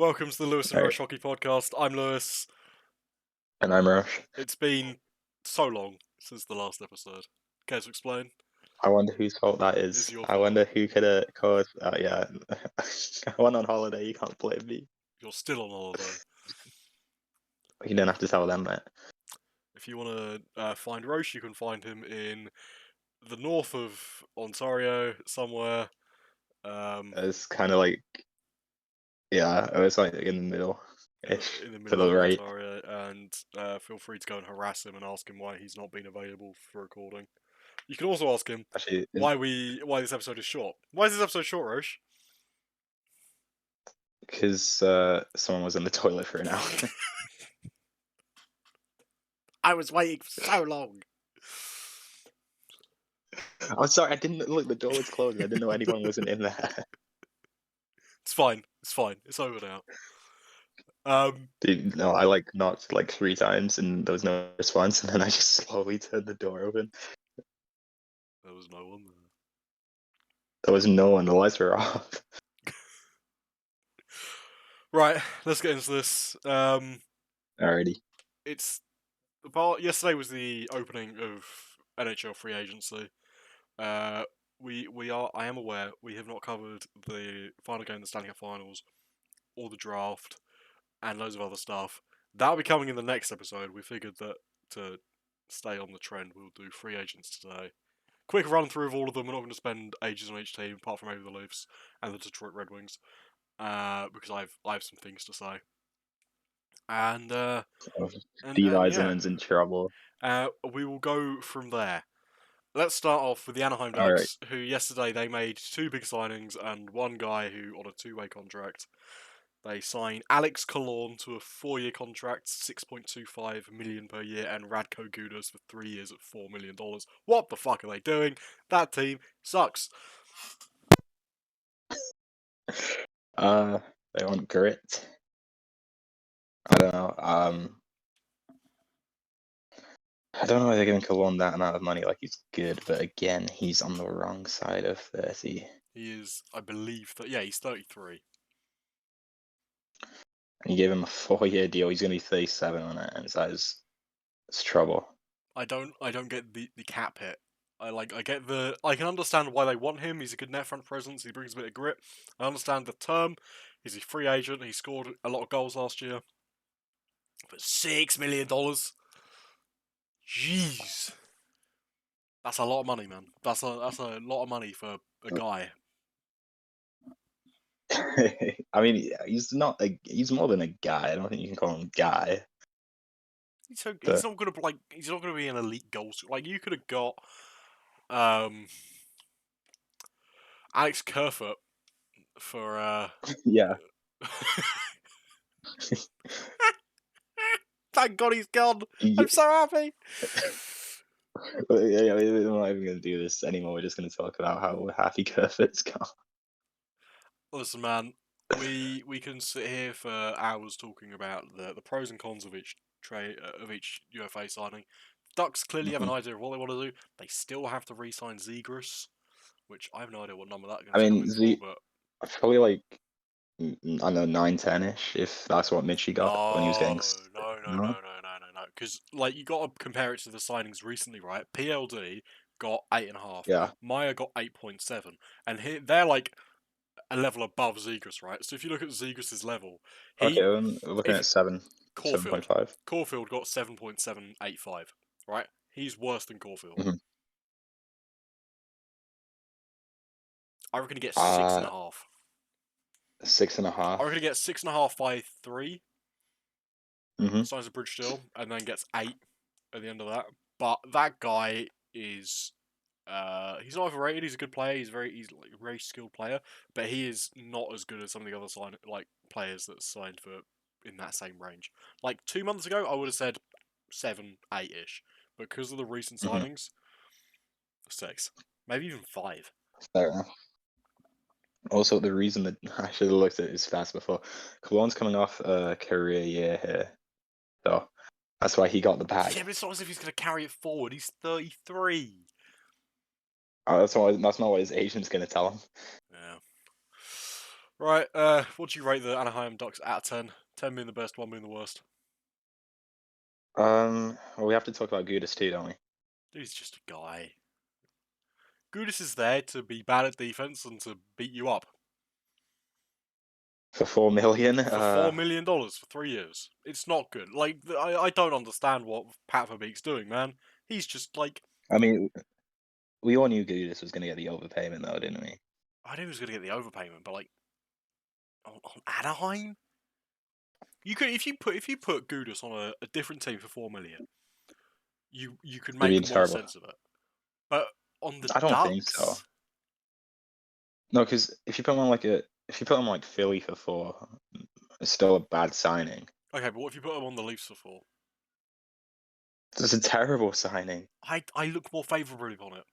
Welcome to the Lewis and Alright. Rush Hockey Podcast. I'm Lewis. And I'm Rozh. It's been so long since the last episode. Care to explain? I wonder whose fault that It's is. your I fault. wonder who could have caused. Yeah, I went on holiday. You can't blame me. You're still on holiday. You don't have to tell them that. If you want to find Roche, you can find him in the north of Ontario, somewhere. It's kind of like, yeah, it was like in the middle-ish, In the to middle the of right. Ontario, and feel free to go and harass him and ask him why he's not been available for recording. You can also ask him Actually, why this episode is short. Why is this episode short, Roche? because someone was in the toilet for an hour. I was waiting for so long. I'm sorry, I didn't look. The door was closed. I didn't know anyone wasn't in there. It's fine. It's fine. It's over now. Dude, no, I knocked like 3 times and there was no response, and then I just slowly turned the door open. There was no one there. There was no one. The lights were off. Right, let's get into this. Alrighty. It's yesterday was the opening of NHL free agency. I am aware we have not covered the final game of the Stanley Cup Finals or the draft and loads of other stuff. That'll be coming in the next episode. We figured that to stay on the trend, we'll do free agents today. Quick run through of all of them. We're not going to spend ages on each team, apart from maybe the Leafs and the Detroit Red Wings, because I have some things to say. And Steve Eisenman's in trouble. we will go from there. Let's start off with the Anaheim All right. Ducks, who yesterday they made 2 big signings and one guy who on a 2-way contract. They signed Alex Killorn to a 4-year contract, $6.25 million per year, and Radko Gudas for 3 years at $4 million. What the fuck are they doing? That team sucks. They want grit. I don't know. I don't know why they're giving Cologne that amount of money. Like, he's good, but again, he's on the wrong side of 30. He is, I believe, he's 33. And you gave him a 4-year deal. He's gonna be 37 on it, and it's trouble. I don't get the cap hit. I can understand why they want him. He's a good net front presence. He brings a bit of grit. I understand the term. He's a free agent. He scored a lot of goals last year. But $6 million. Jeez, that's a lot of money, man. That's a lot of money for a guy. I mean, he's more than a guy. I don't think you can call him a guy. He's not gonna be an elite goal scorer. Like, you could have got Alex Kerfoot for Yeah. Thank God he's gone. I'm so happy. Yeah, we're not even gonna do this anymore. We're just gonna talk about how happy Kerfoot's gone. Listen, man, we can sit here for hours talking about the pros and cons of each UFA signing. Ducks clearly have an idea of what they want to do. They still have to re-sign Zegras, which I have no idea what number that's going to come in for. But probably like, I don't know, 9-10ish, if that's what Mitchie got when he was getting. No. Because you got to compare it to the signings recently, right? PLD got 8.5. Yeah. Maya got 8.7, and they're like a level above Zegras, right? So if you look at Zegras' level, We're looking at 7.5. Caulfield got 7.785, right? He's worse than Caulfield. Mm-hmm. I reckon he gets 6.5. 6.5. I reckon he gets 6.5 by 3. Mm-hmm. Signs a bridge deal, and then gets 8 at the end of that. But that guy is, he's not overrated. He's a good player. He's a very skilled player, but he is not as good as some of the other players that signed for in that same range. Like 2 months ago, I would have said 7, 8-ish. Because of the recent signings, 6, maybe even 5. Fair enough. Also, the reason that I should have looked at his stats before, Cologne's coming off a career year here, so that's why he got the bag. Yeah, but it's not as if he's going to carry it forward. He's 33. That's not what his agent's going to tell him. Yeah. Right. What do you rate the Anaheim Ducks out of 10? 10 being the best, 1 being the worst. Well, we have to talk about Gudis too, don't we? He's just a guy. Gudis is there to be bad at defense and to beat you up For 4 million, for $4 million for 3 years. It's not good. Like I don't understand what Pat Verbeek's doing, man. He's just like I mean, we all knew Gudis was going to get the overpayment, though, didn't we? I knew he was gonna get the overpayment, but like on Anaheim, you could if you put Gudis on a different team for 4 million, you could It'd be make more terrible. sense of it. But on the I don't think so. Ducks, No, because if you put him on like Philly for 4, it's still a bad signing. okay, but what if you put him on the Leafs for 4? It's a terrible signing. I look more favourably on it.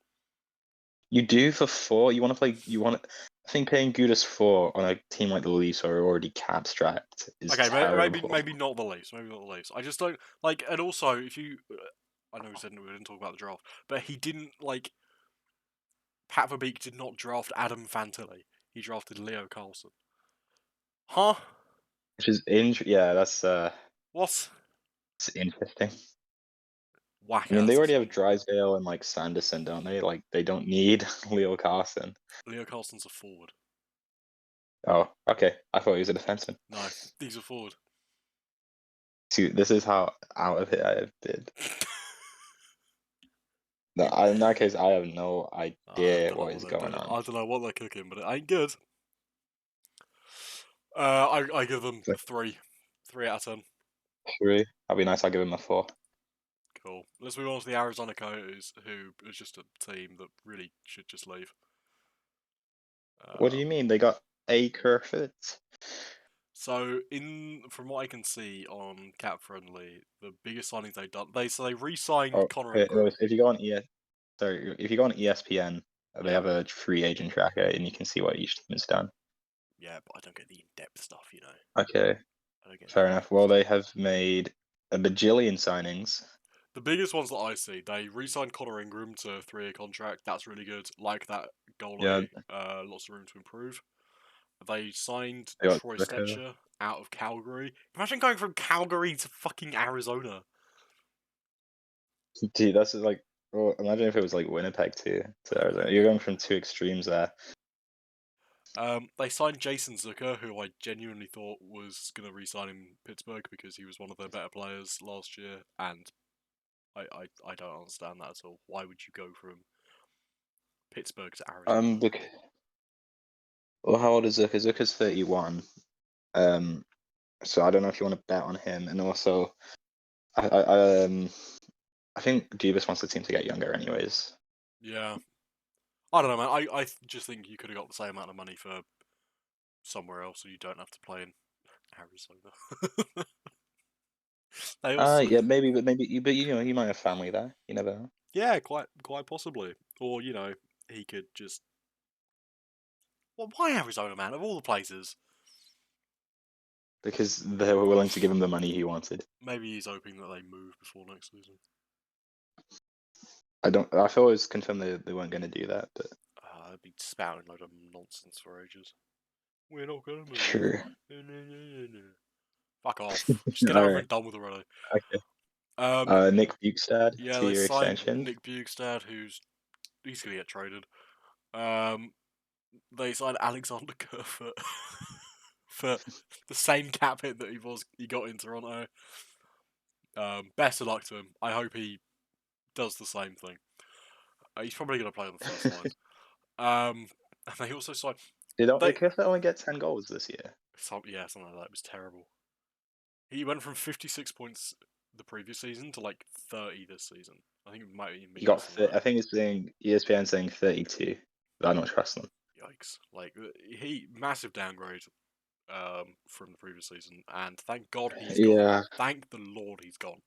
You do for 4. You want to play. I think paying Gudis 4 on a team like the Leafs who are already cap strapped is Okay, terrible. maybe not the Leafs. Maybe not the Leafs. I just don't like. And also, if you, I know we said we didn't talk about the draft, but he didn't like. Pat Verbeek did not draft Adam Fantilli. He drafted Leo Carlson. Huh? Which is yeah, What? it's interesting. Whack I mean, they ass already have decision. Drysdale and like Sanderson, don't they? Like they don't need Leo Carson. Leo Carlson's a forward. Oh, okay. I thought he was a defenseman. No, he's a forward. See, this is how out of it I have been. No, in that case, I have no I idea don't know what what is they're going doing. on. I don't know what they're cooking, but it ain't good. I give them It's like 3 out of 10. 3. That'd be nice. I'll give him a 4. Cool. Let's move on to the Arizona Coyotes, who is just a team that really should just leave. What do you mean? They got A. Kerfoot? So, from what I can see on Cap Friendly, the biggest signings they've done, they re-signed Oh, Connor okay, Ingram. if you go on if you go on ESPN, they Yeah, have a free agent tracker, and you can see what each team has done. yeah, but I don't get the in-depth stuff, you know. Okay, I don't get the fair enough. in-depth Well, stuff. they have made a bajillion signings. The biggest ones that I see, they re-signed Connor Ingram to a 3-year contract. That's really good. Like that Yeah, goalie, lots of room to improve. They signed they got Troy Zucker. Stetcher out of Calgary. Imagine going from Calgary to fucking Arizona. Dude, that's like. Well, imagine if it was like Winnipeg to Arizona. You're going from two extremes there. They signed Jason Zucker, who I genuinely thought was going to re-sign in Pittsburgh because he was one of their better players last year, and I don't understand that at all. Why would you go from Pittsburgh to Arizona? Bec well, how old is Zucker? Zucker's 31. So I don't know if you want to bet on him, and also, I think Dubas wants the team to get younger, anyways. Yeah, I don't know, man. I just think you could have got the same amount of money for somewhere else, so you don't have to play in Arizona. They also, Yeah, maybe, but you know, he might have family there. You never know. yeah, quite possibly, or he could just. Well, why Arizona, man? Of all the places, Because they were willing to give him the money he wanted. maybe he's hoping that they move before next season. I feel it was confirmed they weren't going to do that, but I'd be spouting a load of nonsense for ages. We're not gonna move. sure. No. Fuck off. Just get All over right. and done with already. Okay. Um, Nick Bukestad, yeah, they 2-year signed extension. Nick Bukestad, he's gonna get traded. They signed Alexander Kerfoot for the same cap hit that he got in Toronto. Best of luck to him. I hope he does the same thing. He's probably gonna play on the first lines. And they also signed Did they Kerfoot only get 10 goals this year? something like that. It was terrible. He went from 56 points the previous season to like 30 this season. I think it might even be He got. less than that. I think it's saying ESPN saying 32. But I don't trust them. Yikes! Like he massive downgrade from the previous season, and thank God he's gone. Yeah. Thank the Lord he's gone.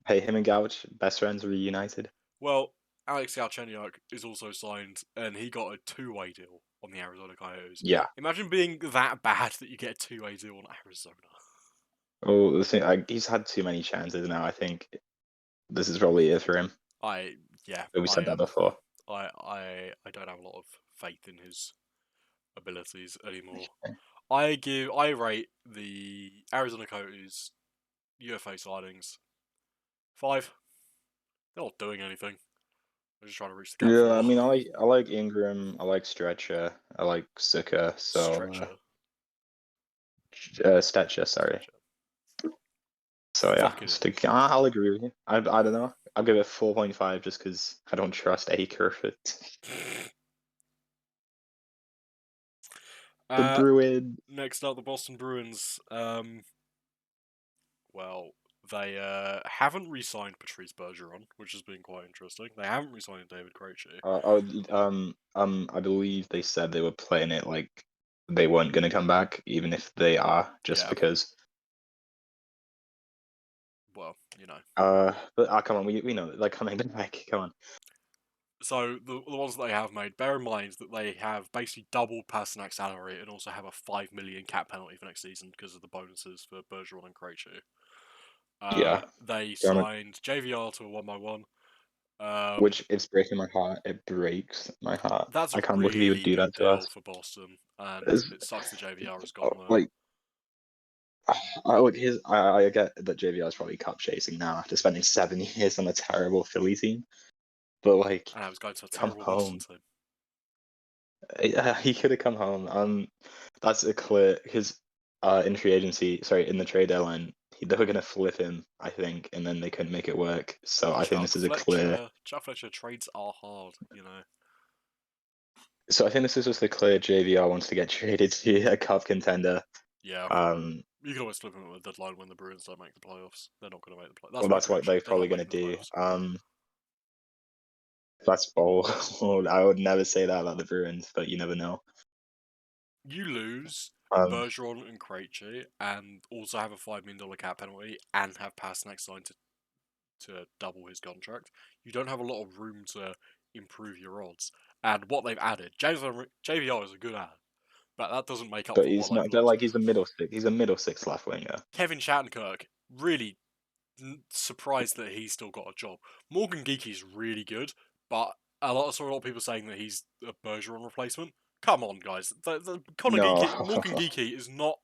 Hey, him and Gouch, best friends, reunited. Well, Alex Galchenyuk is also signed, and he got a two-way deal on the Arizona Coyotes. Yeah. Imagine being that bad that you get a two-way deal on Arizona. Oh, the thing, he's had too many chances now. I think this is probably it for him. Yeah, But we said that before. I don't have a lot of faith in his abilities anymore. I rate the Arizona Coyotes UFA signings 5. They're not doing anything. They're just trying to reach the cap Yeah, I 4. mean, I like Ingram, I like Stretcher, I like Suka, so Stretcher. Stetcher, sorry. Stretcher. So yeah, Fucking idiot. I'll agree with you. I don't know. I'll give it 4.5 just because I don't trust Aker. The Uh, Bruin. Next up, the Boston Bruins. Well, they haven't re-signed Patrice Bergeron, which has been quite interesting. They haven't re-signed David Krejci. I believe they said they were playing it like they weren't going to come back, even if they are, just Yeah, because. well, you know. But come on, we know they're coming back. Come on. So the ones that they have made, bear in mind that they have basically doubled Pasternak's salary and also have a 5 million cap penalty for next season because of the bonuses for Bergeron and Krejci. Yeah, They damn it. signed JVR to a 1x1. Which it's breaking my heart. It breaks my heart. That's a I can't believe he would really do good that to deal us. for Boston, and It's, it sucks that JVR has gone there. like I get that JVR is probably cup chasing now after spending 7 years on a terrible Philly team, but like, And I was going to a come terrible Boston home. team. He could have come home. That's a clear because in free agency, sorry, in the trade deadline, they were gonna flip him, I think, and then they couldn't make it work. So I think Chuck this is a clear. Fletcher. Chuck Fletcher trades are hard, you know. So I think this is just a clear JVR wants to get traded to a cup contender. Yeah, Um, you can always flip him at the deadline when the Bruins don't make the playoffs. They're not going to make the playoffs. That's well, my that's what prediction. they're They're not probably gonna making the do. playoffs. That's bold. I would never say that about the Bruins, but you never know. You lose Um, Bergeron and Krejci, and also have a $5 million cap penalty, and have Pasternak signed to double his contract. You don't have a lot of room to improve your odds. And what they've added, JVR is a good ad, but that doesn't make up but for he's what they've not. They're lost. like he's a middle six. He's a middle six left winger. Kevin Shattenkirk, really surprised that he's still got a job. Morgan Geeky's really good, but I saw a lot of people saying that he's a Bergeron replacement. Come on, guys. No, Morgan Geeky is not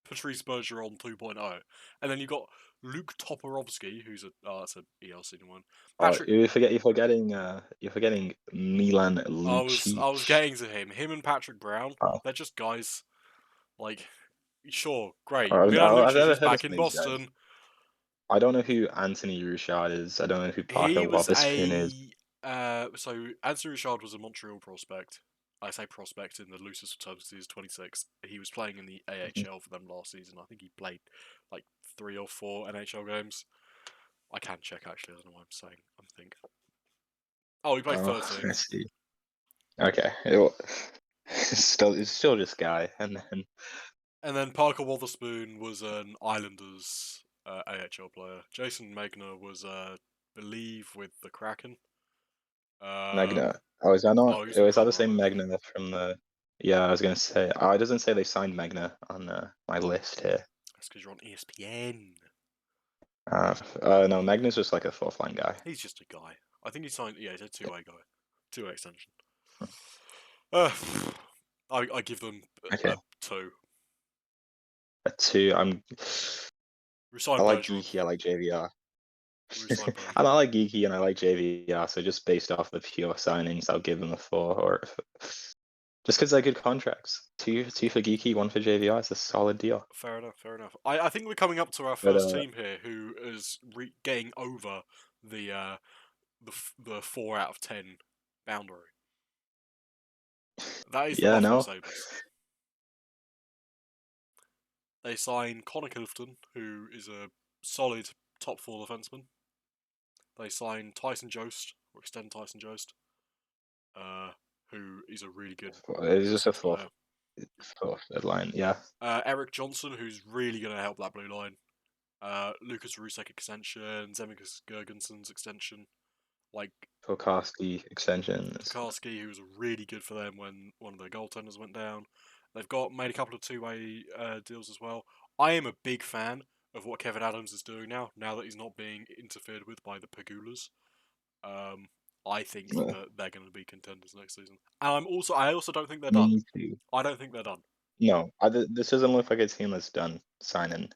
Patrice Bergeron 2.0. And then you've got Luke Toporowski, who's that's an ELC one. Patrick, you're forgetting Milan I was Lucic. getting to him. Him and Patrick Brown, Oh, they're just guys. Like, sure, great. Milan I've Lucic never is heard of back some in of these guys. Boston. I don't know who Anthony Rouchard is. I don't know who Parker He was Wotherspoon is. a so Anthony Richard was a Montreal prospect. I say prospect in the loosest of terms. He was 26. He was playing in the Mhm. AHL for them last season. I think he played like 3 or 4 NHL games. I can check actually. I don't know what I'm saying. I think. Oh, he played Oh, 13. I see. Okay, it's still this guy, and then And then Parker Wotherspoon was an Islanders AHL player. Jason Megner was, believe, with the Kraken. Magna. Oh, is that not? He was with Is that the same Colorado. Magna from the? Yeah, I was gonna say. Oh, it doesn't say they signed Magna on my list here. That's because you're on ESPN. No, Magna's just like a fourth line guy. He's just a guy. I think he signed. Yeah, he's a two-way guy, two-way extension. Uh, I give them Okay, a 2. a two. I Resign like Bergeron. Geeky. I like JVR. Resign And I Bergeron. like Geeky and I like JVR. So just based off the pure signings, I'll give them a 4. Or just because they're good contracts. Two for Geeky, one for JVR. It's a solid deal. Fair enough. Fair enough. I think we're coming up to our But first team here who is getting over the the 4 out of 10 boundary. That is the yeah, Buffalo no. Sabres. They sign Connor Clifton, who is a solid top 4 defenseman. They sign Tyson Jost, or extend Tyson Jost, uh, who is a really good It's middle just a six fourth, player. fourth line. Yeah. Eric Johnson, who's really going to help that blue line. Lucas Rusek extension, Zemgus Gergenson's extension. Like Tokarski extensions. Tokarski, who was really good for them when one of their goaltenders went down. They've made a couple of two-way deals as well. I am a big fan of what Kevin Adams is doing now. Now that he's not being interfered with by the Pagulas, um, I think that they're going to be contenders next season. And I also don't think they're done. Me too. I don't think they're done. No, this doesn't look like a team that's done signing.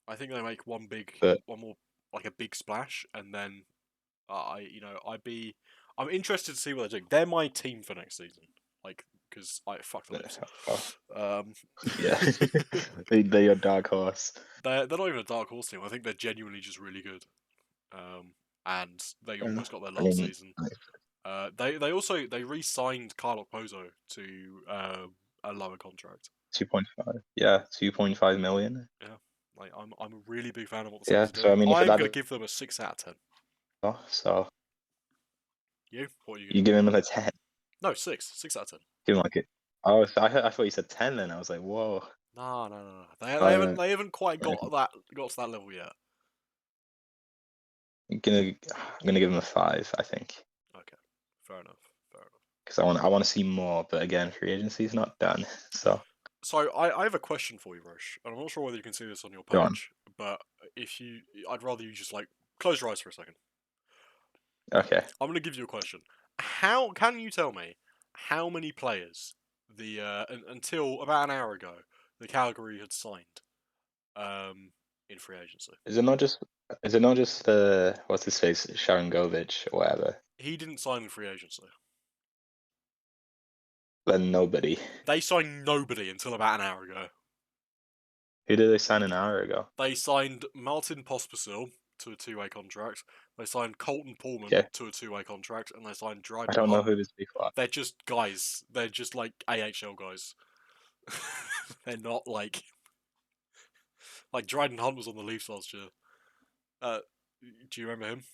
I think they make one But more, like a big splash, and then I'm interested to see what they're doing. They're my team for next season, like because I fuck the Leafs. oh, Um, yeah, they're your dark horse. they're not even a dark horse team. I think they're genuinely just really good. And they almost got there I last mean, season. They re-signed Carlo Pozo to a lower contract. 2.5. Yeah, 2.5 million. Yeah, like I'm a really big fan of what the Yeah, Sabres are so I doing. mean, if I'm that gonna is give them a 6 out of 10. so, You? What are you you giving give them? him a 10. No, 6 out of 10. Give him like it. Oh, so I thought you said 10. Then I was like, whoa. No. They haven't quite Okay. got to that level yet. I'm gonna give him a 5. I think Okay, fair enough. because I want to see more. But again, free agency is not done. So So I have a question for you, Rosh, and I'm not sure whether you can see this on your go on. page, but I'd rather you just like close your eyes for a second. Okay. I'm going to give you a question. How can you tell me how many players until about an hour ago the Calgary had signed in free agency? Is it not just? Is it not just the what's his face Sharangovich or whatever? He didn't sign in free agency. Then nobody. They signed nobody until about an hour ago. Who did they sign an hour ago? They signed Martin Pospisil to a two-way contract. They signed Colton Pullman Okay. to a two-way contract, and they signed I Dryden don't know Hunt. who this people are. They're just guys. They're just like AHL guys. They're not like Dryden Hunt was on the Leafs last year. Do you remember him?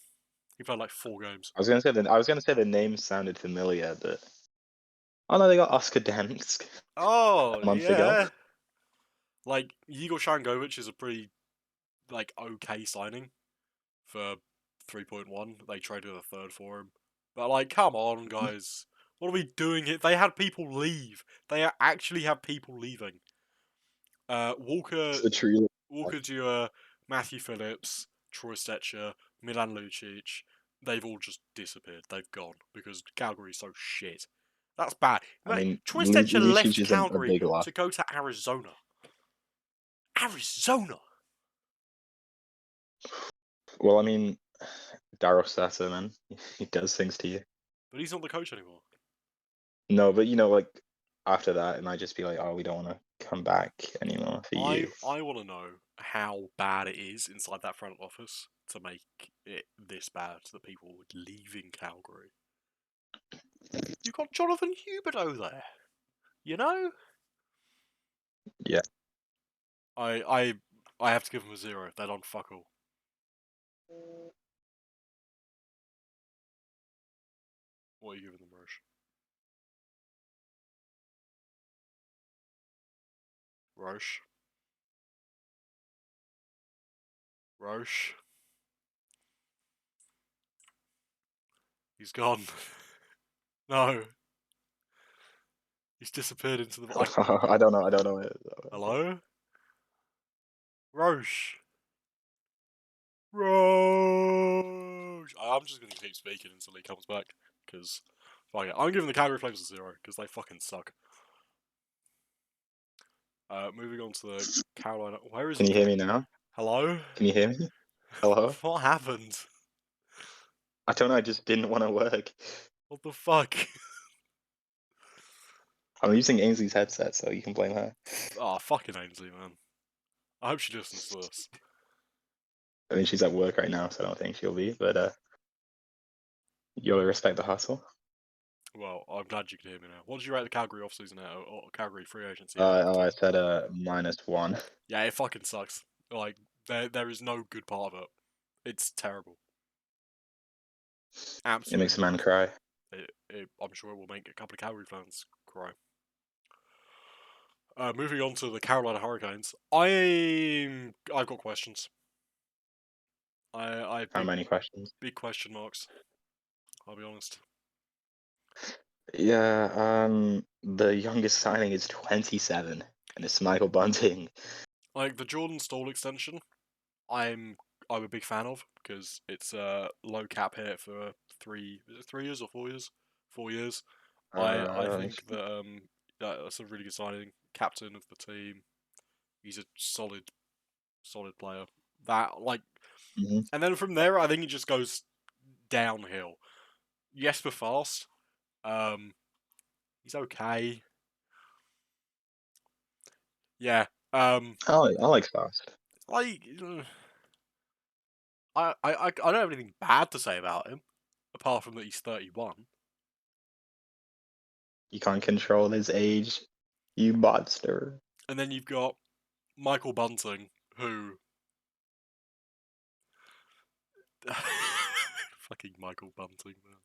He played like 4 games. I was gonna say the name sounded familiar, but oh no, they got Oscar Dansk Oh a month ago. yeah, like Igor Sharangovich is a pretty like okay signing for 3.1. They traded a third for him, but like, come on, guys, what are we doing here? They had people leave. They actually have people leaving. It's the true. Walker Dewar, Matthew Phillips, Troy Stetcher, Milan Lucic, they've all just disappeared. They've gone because Calgary's so shit. That's bad. I mean, Troy Stetcher Lucic left is a Calgary big loss. to go to Arizona. Arizona? Well, I mean, Daryl Sutter, man, he does things to you. But he's not the coach anymore. No, but you know, like after that, it might just be like, oh, we don't want to come back anymore for you. I want to know how bad it is inside that front office to make it this bad that people were leaving Calgary. You got Jonathan Huberdeau there, you know. Yeah. I have to give them a 0. They're on fuck all. What are you giving them, Rosh? Rosh? Rosh? He's gone. No. He's disappeared into the... I don't know. I don't know. Hello? Rosh? Rosh! I'm just going to keep speaking until he comes back. Because, fuck it. I'm giving the Calgary Flames a 0. Because they fucking suck. Moving on to the Carolina... Where is Can he you hear gone? me now? Hello? Can you hear me? Hello? What happened? I don't know. I just didn't want to work. What the fuck? I'm using Ainsley's headset, so you can blame her. Oh, fucking Ainsley, man. I hope she listens to this. I mean, she's at work right now, so I don't think she'll be. But you gotta respect the hustle. Well, I'm glad you can hear me now. What did you rate the Calgary offseason at, or Calgary free agency out of 10? I said -1. Yeah, it fucking sucks. Like, there is no good part of it. It's terrible. It Absolutely makes a man horrific. cry. I'm sure it will make a couple of Calgary fans cry. Moving on to the Carolina Hurricanes. I've got questions. I How many questions? big question marks. I'll be honest. Yeah, the youngest signing is 27, and it's Michael Bunting. Like the Jordan Stall extension, I'm a big fan of because it's a low cap hit for is it 3 years or 4 years? 4 years. I Uh, think that's a really good signing. Captain of the team. He's a solid player. That like, mhm. and then from there, I think it just goes downhill. Jesper Fast. Um, he's okay. Yeah. I like fast. Like, I don't have anything bad to say about him, apart from that he's 31. You can't control his age, you monster. And then you've got Michael Bunting, who fucking Michael Bunting, man.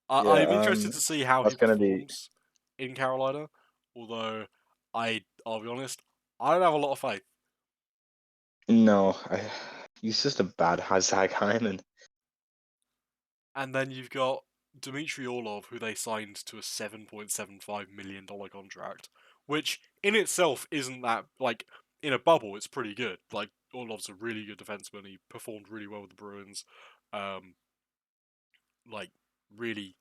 Yeah, I'm interested to see how he that's gonna be performs in Carolina. Although I'll be honest, I don't have a lot of faith. no. He's just a bad Zach Hyman. And then you've got Dmitry Orlov, who they signed to a $7.75 million contract, which in itself isn't that like in a bubble. It's pretty good. Like Orlov's a really good defenseman. He performed really well with the Bruins. Um, like really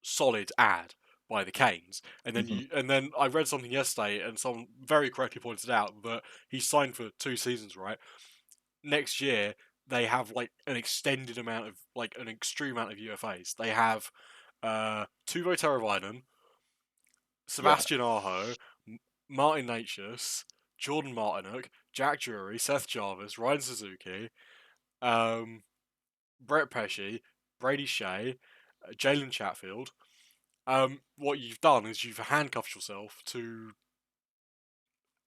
solid ad by the Canes. Mhm. And then I read something yesterday, and someone very correctly pointed out that he's signed for 2 seasons. Right, next year they have like an extended amount of like an extreme amount of UFAs. They have Tuvo Teravainen, Yeah, Sebastian Aho, Martin Natchez, Jordan Martinook, Jack Drury, Seth Jarvis, Ryan Suzuki, um, Brett Pesci, Brady Shea, Jalen Chatfield. What you've done is you've handcuffed yourself to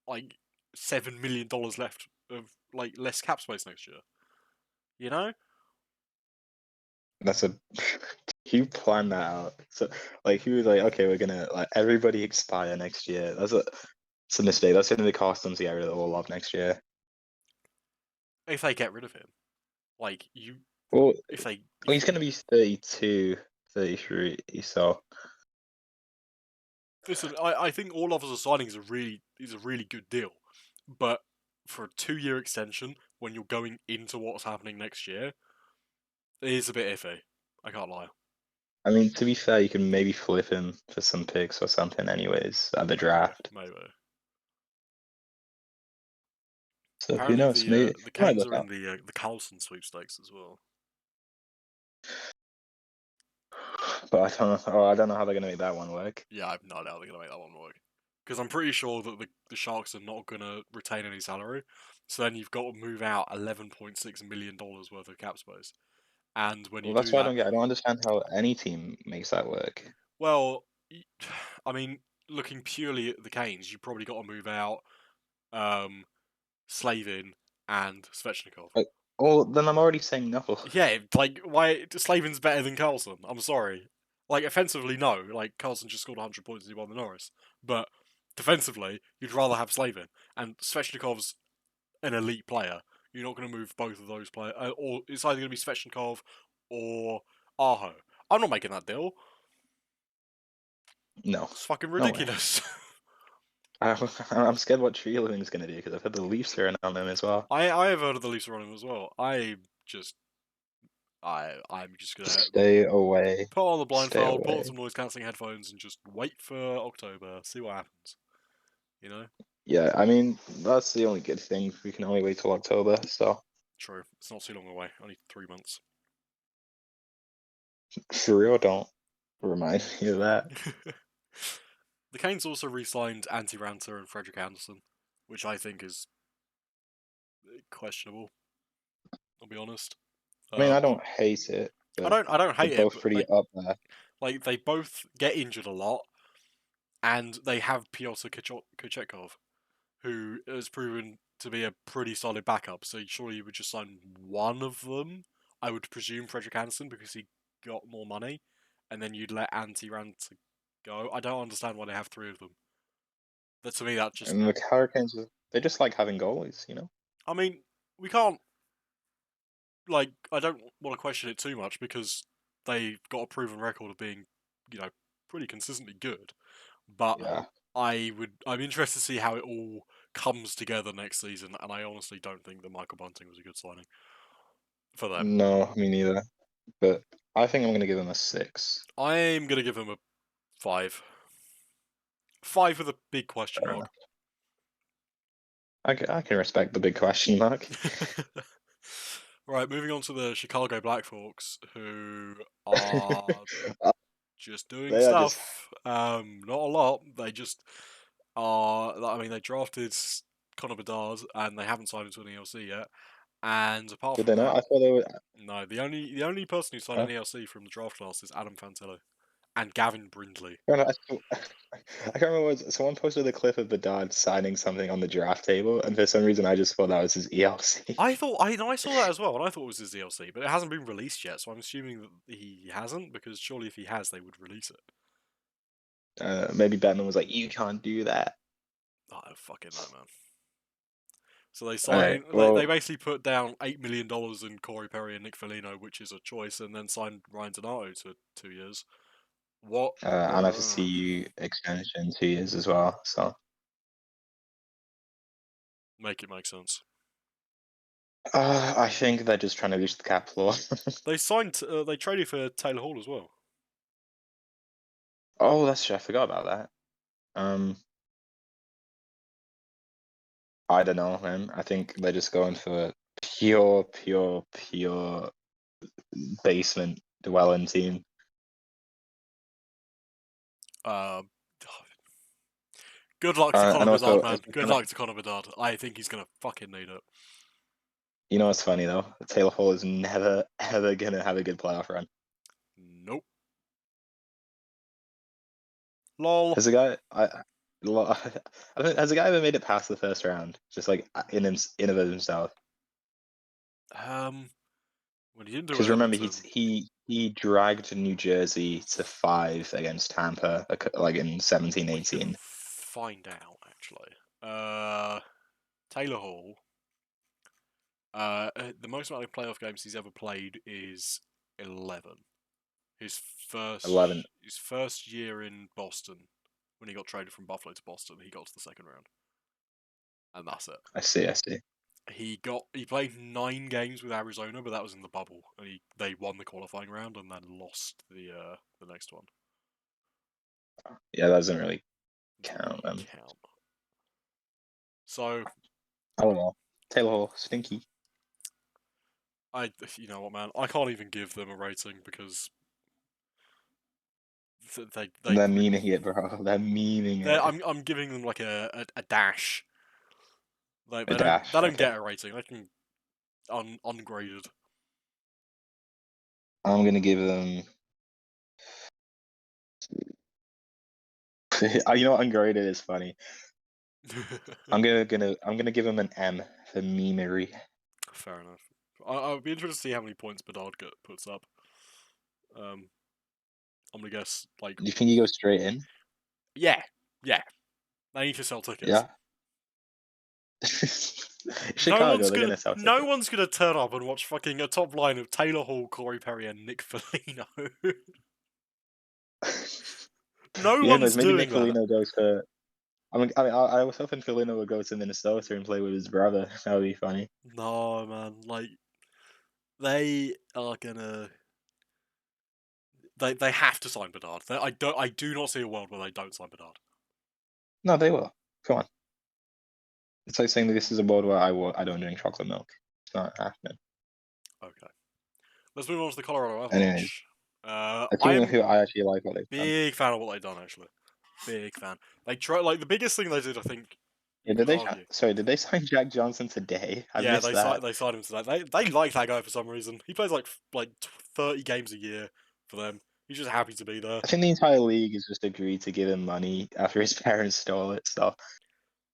like $7 million left of like less cap space next year. You know? that's a. You planned that out. So, like, he was like, okay, we're gonna let everybody expire next year. It's a mistake. That's gonna cost them to get rid of all of next year. If they get rid of him, like you, Well, if they, well, if he's gonna be 32, 33. So, listen, I think all of us are signing is a really good deal, but for a 2 year extension when you're going into what's happening next year, it is a bit iffy. I can't lie. I mean, to be fair, you can maybe flip him for some picks or something, anyways, at the Maybe, draft. maybe. So who Apparently, knows? Maybe the it might Canes work are out. in the Carlson sweepstakes as well. But I don't know how they're gonna make that one work. Yeah, I've no doubt they're gonna make that one work. Because I'm pretty sure that the Sharks are not gonna retain any salary. So then you've got to move out $11.6 million worth of cap space. And when you Well, that's do what I that, don't get. I don't understand how any team makes that work. well, I mean, looking purely at the Canes, you probably got to move out um, Slavin and Svechnikov. Like, oh, then I'm already saying no. Yeah, like why Slavin's better than Carlson? I'm sorry. Like offensively, no. Like Carlson just scored 100 points and he won the Norris. But defensively, you'd rather have Slavin and Svechnikov's an elite player. You're not going to move both of those players, or it's either going to be Svechnikov or Aho. I'm not making that deal. No, It's fucking no way. ridiculous. I'm scared what Tree Living's gonna do because I've heard the Leafs are in on them as well. I have heard of the Leafs running as well. Just I'm just gonna Stay away. put on the Stay blindfold, put on away. some noise cancelling headphones, and just wait for October. See what happens. You know, Yeah, I mean that's the only good thing. We can only wait till October, so true. It's not too long away. Only 3 months. for real, don't remind me of that. The Canes also re-signed Antti Ranta and Frederick Anderson, which I think is questionable. I'll be honest. I mean, I Um, don't hate it, but I don't they're hate it, both but pretty up there. they both get injured a lot, and they have Pyotr Kochetkov, who has proven to be a pretty solid backup. So surely you would just sign one of them. I would presume Frederick Anderson because he got more money, and then you'd let Antti Ranta go. I don't understand why they have three of them. That to me, that just. And the Hurricanes, they just like having goalies. I mean, we can't like. I don't want to question it too much because they've got a proven record of being, you know, pretty consistently good. But Yeah. I'm interested to see how it all comes together next season, and I honestly don't think that Michael Bunting was a good signing for them. No, me neither. but I think I'm gonna give him a 6. I'm gonna give him a 5. 5 with a big question Fair mark. enough. I can respect the big question mark. Right, moving on to the Chicago Blackhawks, who are Uh, just doing they are just stuff. Not a lot. They just are. I mean, they drafted Connor Bedard, and they haven't signed him to an ELC yet. And apart did from they not? that, I thought they were. no. The only person who signed Oh, an ELC from the draft class is Adam Fantillo and Gavin Brindley. fair enough. I can't remember what someone posted a clip of Bedard signing something on the draft table, and for some reason I just thought that was his ELC. I saw that as well, and I thought it was his ELC, but it hasn't been released yet, so I'm assuming that he hasn't, because surely if he has, they would release it. Maybe Batman was like, "You can't do that." I don't fucking know, man. So they All right. signed. They Well, basically put down $8 million in Corey Perry and Nick Foligno, which is a choice, and then signed Ryan Donato to 2 years. What? and I have to see you extension in 2 years as well. So Make it make sense. I think they're just trying to reach the cap floor. They signed. They traded for Taylor Hall as well. Oh, that's true. I forgot about that. Um, I don't know, man. I think they're just going for pure basement dwelling team. Uh, Good luck to Connor And Bedard, also, man. Good luck to Connor Bedard. I think he's gonna fucking need it. you know what's funny though? Taylor Hall is never ever gonna have a good playoff run. Nope. Lol. Has a guy I don't, has a guy ever made it past the first round? Just like in of himself. Um, when he didn't do it Because at remember, Edmonton, he dragged New Jersey to 5 against Tampa, like in 17, we can 18. find out actually. Taylor Hall. The most amount of playoff games he's ever played is 11. His first 11. his first year in Boston, when he got traded from Buffalo to Boston, he got to the second round, and that's it. I see, I see. He played 9 games with Arizona, but that was in the bubble, and they won the qualifying round and then lost the next one. Yeah, that doesn't really Doesn't count. really count. So I don't know. Taylor Hall, stinky. you know what, man, I can't even give them a rating because they They're memeing it, bro. They're memeing it. I'm giving them like a dash. Like A they dash. don't Okay. get a rating. They can ungraded. I'm gonna give them. You know what? Ungraded is funny. I'm gonna give him an M for memery. Fair enough. I'll be interested to see how many points Bedard puts up. Um, I'm gonna guess like Do you think he goes straight in? yeah, yeah. They need to sell tickets. Yeah. Chicago, they're gonna sell No tickets. one's gonna turn up and watch fucking a top line of Taylor Hall, Corey Perry, and Nick Foligno. No You know, one's but maybe doing Nick that. Foligno goes for. I was hoping Foligno would go to Minnesota and play with his brother. That would be funny. No, man. Like they are gonna. They have to sign Bedard. I do not see a world where they don't sign Bedard. No, they will. Come on. It's like saying that this is a world where I don't drink chocolate milk. It's not happening. Okay. Let's move on to the Colorado Anyways, Avalanche. a I team am who I actually like what they've done. big fan of what they've done. Actually, big fan. They try like the biggest thing they did. I think Yeah, you could argue. did they sign Jack Johnson today? I Yeah, missed that. they signed him today. They like that guy for some reason. He plays like 30 games a year for them. He's just happy to be there. I think the entire league has just agreed to give him money after his parents stole it. So,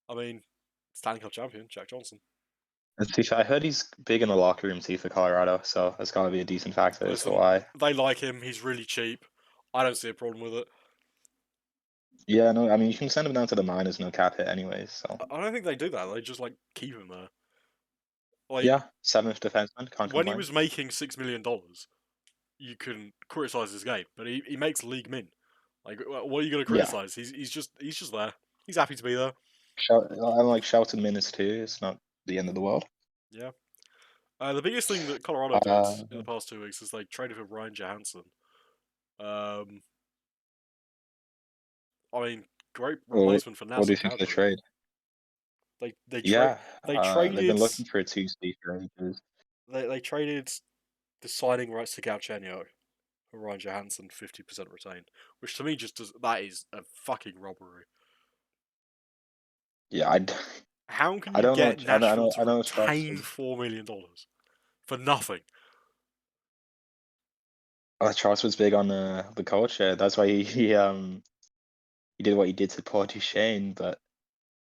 I mean, Stanley Cup champion Jack Johnson. and to be fair, I heard he's big in the locker room too for Colorado, so that's got to be a decent factor as to Listen, why. they like him. He's really cheap. I don't see a problem with it. Yeah, no, I mean you can send him down to the minors, no cap hit anyways. So I don't think they do that. They just like keep him there. Like yeah, seventh defenseman, can't when he complain. was making $6 million, you can criticize his game, but he makes league min. Like, what are you going to Yeah, criticize? He's just there. He's happy to be there. I like Shelton minutes too. It's not the end of the world. Yeah. The biggest thing that Colorado did Uh, in the past 2 weeks is they traded for Ryan Johansson. Um, I mean, great what, replacement for what do Nassau you think of the Kadri. trade? They trade Yeah, they they've been traded looking for a two-speed for ages. they traded the signing rights to Galchenyuk for Ryan Johansson 50% retained, which to me just does that is a fucking robbery. Yeah, How can I you don't know. get Nashville to I know Trotz retain was $4 million for nothing? Trotz was big on the culture. That's why he did what he did to Paul Duchesne. But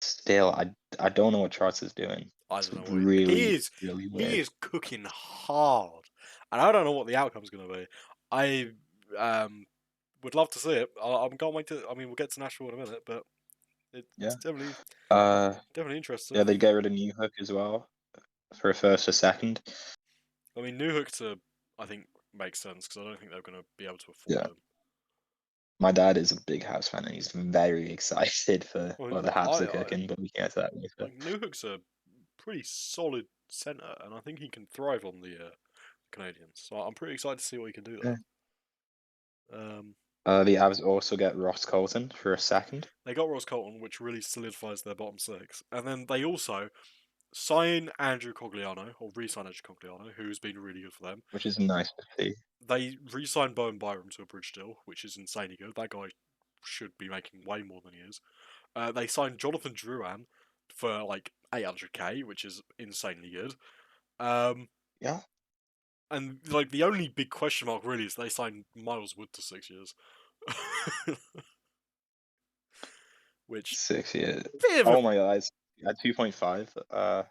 still, I don't know what Trotz is doing. I It's don't know what really really he weird. is cooking hard, and I don't know what the outcome's going to be. I would love to see it. I'm can't wait to. I mean, we'll get to Nashville in a minute, but it's Yeah. definitely Uh, interesting. yeah, they'd get rid of New Hook as well for a first or second. I mean, New Hook to I think makes sense because I don't think they're going to be able to afford Yeah. him. My dad is a big Habs fan and he's very excited for Well, what the Habs are I cooking, but we can get to that later. like New Hook's a pretty solid centre, and I think he can thrive on the Canadians. So I'm pretty excited to see what he can do Yeah. there. The Avs also get Ross Colton for a second, They got Ross Colton, which really solidifies their bottom six, and then they also sign Andrew Cogliano, or re-sign Andrew Cogliano, who's been really good for them. which is nice to see. They re-signed Bowen Byram to a bridge deal, which is insanely good. That guy should be making way more than he is. They signed Jonathan Drouin for like 800k, which is insanely good. Um, Yeah, and like the only big question mark really is they signed Miles Wood to 6 years, which 6 years. bit of a Oh my god, it's at 2.5.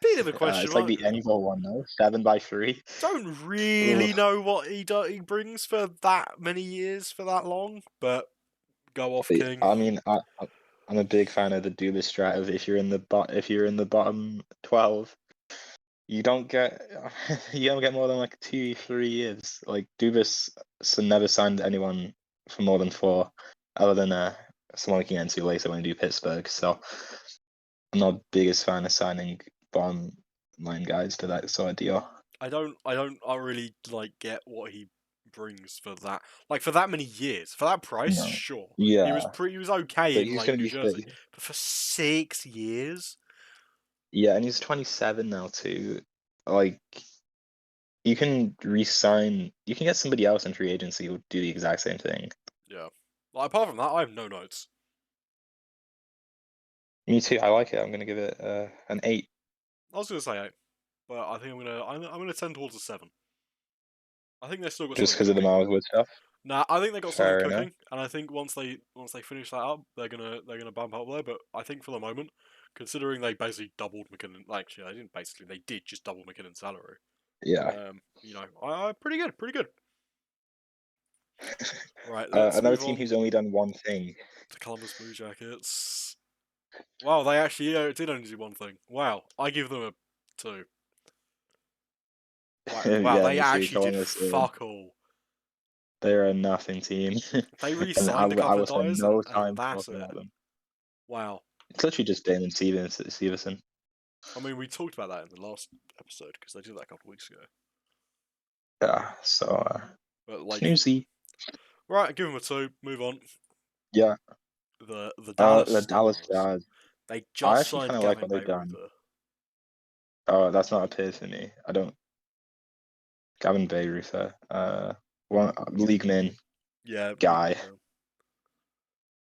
bit of a question It's like mark. the Envo one, no? 7x3. Don't Ugh. really know what he brings for that many years for that long, but go off, King. I mean, I'm a big fan of the Dubas strat of if you're in the bottom 12, you don't get you don't get more than like 2 3 years. Like Dubas never signed anyone for more than 4, other than someone we can get into later when we do Pittsburgh. So I'm not the biggest fan of signing bottom line guys to that sort of deal. I really like get what he brings for that. Like for that many years, for that price, No. sure. Yeah, He was okay but in he's like gonna New be Jersey, 30. but for 6 years, Yeah, and he's 27 now too. Like you can re-sign, you can get somebody else in free agency who would do the exact same thing. yeah. Like apart from that, I have no notes. Me too. I like it. I'm gonna give it an 8, I was gonna say 8, but I think I'm gonna tend towards a 7. I think they've still got just something because of the cooking. Miles Wood stuff. Nah, I think they got something Fair enough. cooking, and I think once they finish that up, they're gonna bump up there. But I think for the moment, considering they basically doubled McKinnon, like actually they didn't basically, they did just double McKinnon's salary. Yeah. You know, pretty good, pretty good. Right, let's Another move team on who's only done one thing. to Columbus Blue Jackets. Wow, they actually did only do one thing. Wow, I give them a 2. Wow, Yeah, they me too. actually did Columbus, fuck all. they're a nothing team, They and re-signed a I couple of will spend guys, no and time that's talking it. about them. Wow. It's literally just Damon Severson. I mean, we talked about that in the last episode because they did that a couple of weeks ago. Yeah, so But like, snoozy. right, give them a 2. Move on. Yeah, The Dallas the Dallas Stars. Stars. They I just actually kind signed of like Gavin what they've done. Bayreuther. That's not a peer for me. I don't. Gavin Bayreuther, one league man Yeah, league guy.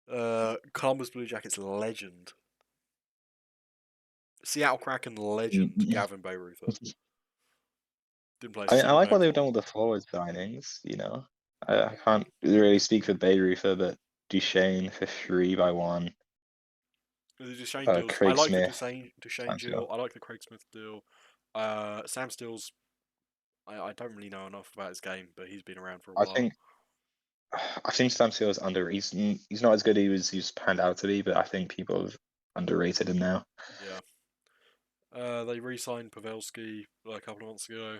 man. Columbus Blue Jackets legend. Seattle Kraken legend Gavin Bayreuther. Didn't play a I single like game what they've for done him. with the forward signings. I can't really speak for Bayreuther, but Duchesne for 3x1. The Duchesne deals. I Craig like the Smith, Duchesne deal. Sancho. I like the Craig Smith deal. Sam Stills. I don't really know enough about his game, but he's been around for a I while. think I think Stamsdale is under. He's not as good as he's panned out to be, but I think people have underrated him now. Yeah. They re-signed Pavelski a couple of months ago.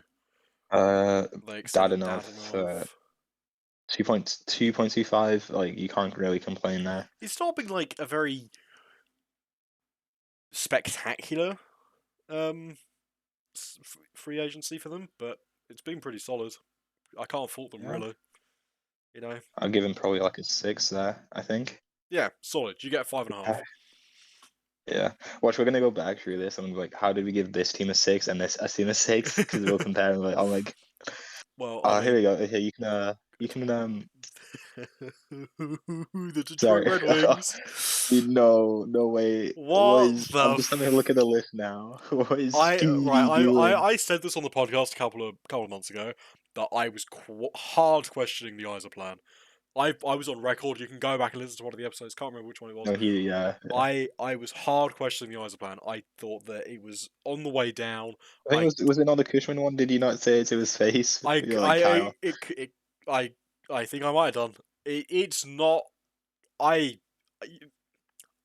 They extended Dadanov for Dadonov. 2.25. Like you can't really complain there. It's not been like a very spectacular um, free agency for them, but it's been pretty solid. I can't fault them Yeah, really. You know, I'll give him probably like a 6 there, I think. yeah, solid. You get 5.5. Yeah. Watch, we're gonna go back through this. I'm like, how did we give this team a 6 and this team a 6? Because we'll compare. Like, I'm like, Well, I here mean, we go. Here you can the Detroit sorry. Red Wings. No way. What What is? I'm the? just having a look at the list now. What is I right. Stevie doing? I said this on the podcast a couple of months ago that I was hard questioning the Isa plan. I was on record. You can go back and listen to one of the episodes. Can't remember which one it was. No, yeah. I was hard questioning the Isa plan. I thought that it was on the way down. I think was it not the Cushman one? Did you not say it to his face? I You're like I Kyle. it I I think I might have done. It's not. I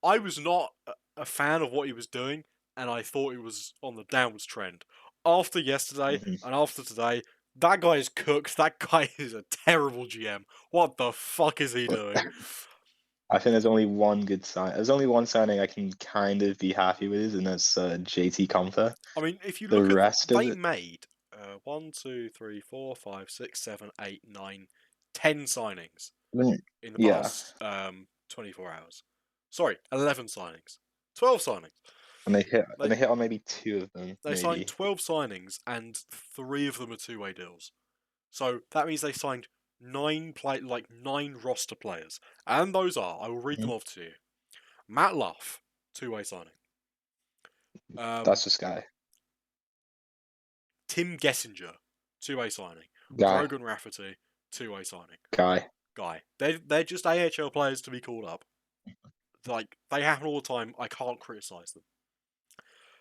I was not a fan of what he was doing, and I thought he was on the downwards trend. After yesterday Mhm. and after today, that guy is cooked. That guy is a terrible GM. What the fuck is he doing? I think there's only one good sign. There's only one signing I can kind of be happy with, and that's JT Comfer. I mean, if you The look at rest of they it, made 1, 2, 3, 4, 5, 6, 7, 8, 9, 10 signings I mean, in the yeah, past 24 hours. Sorry, 11 signings, 12 signings. and They they hit on maybe 2 of them, they signed maybe. 12 signings and 3 of them are two-way deals. So that means they signed 9 roster players, and those are, I will read them Mhm. off to you. Matt Luff, two-way signing. That's just guy, Tim Gessinger, two-way signing. guy, Brogan Rafferty, two-way signing. guy. Guy. They're just AHL players to be called up. Like, they happen all the time. I can't criticise them.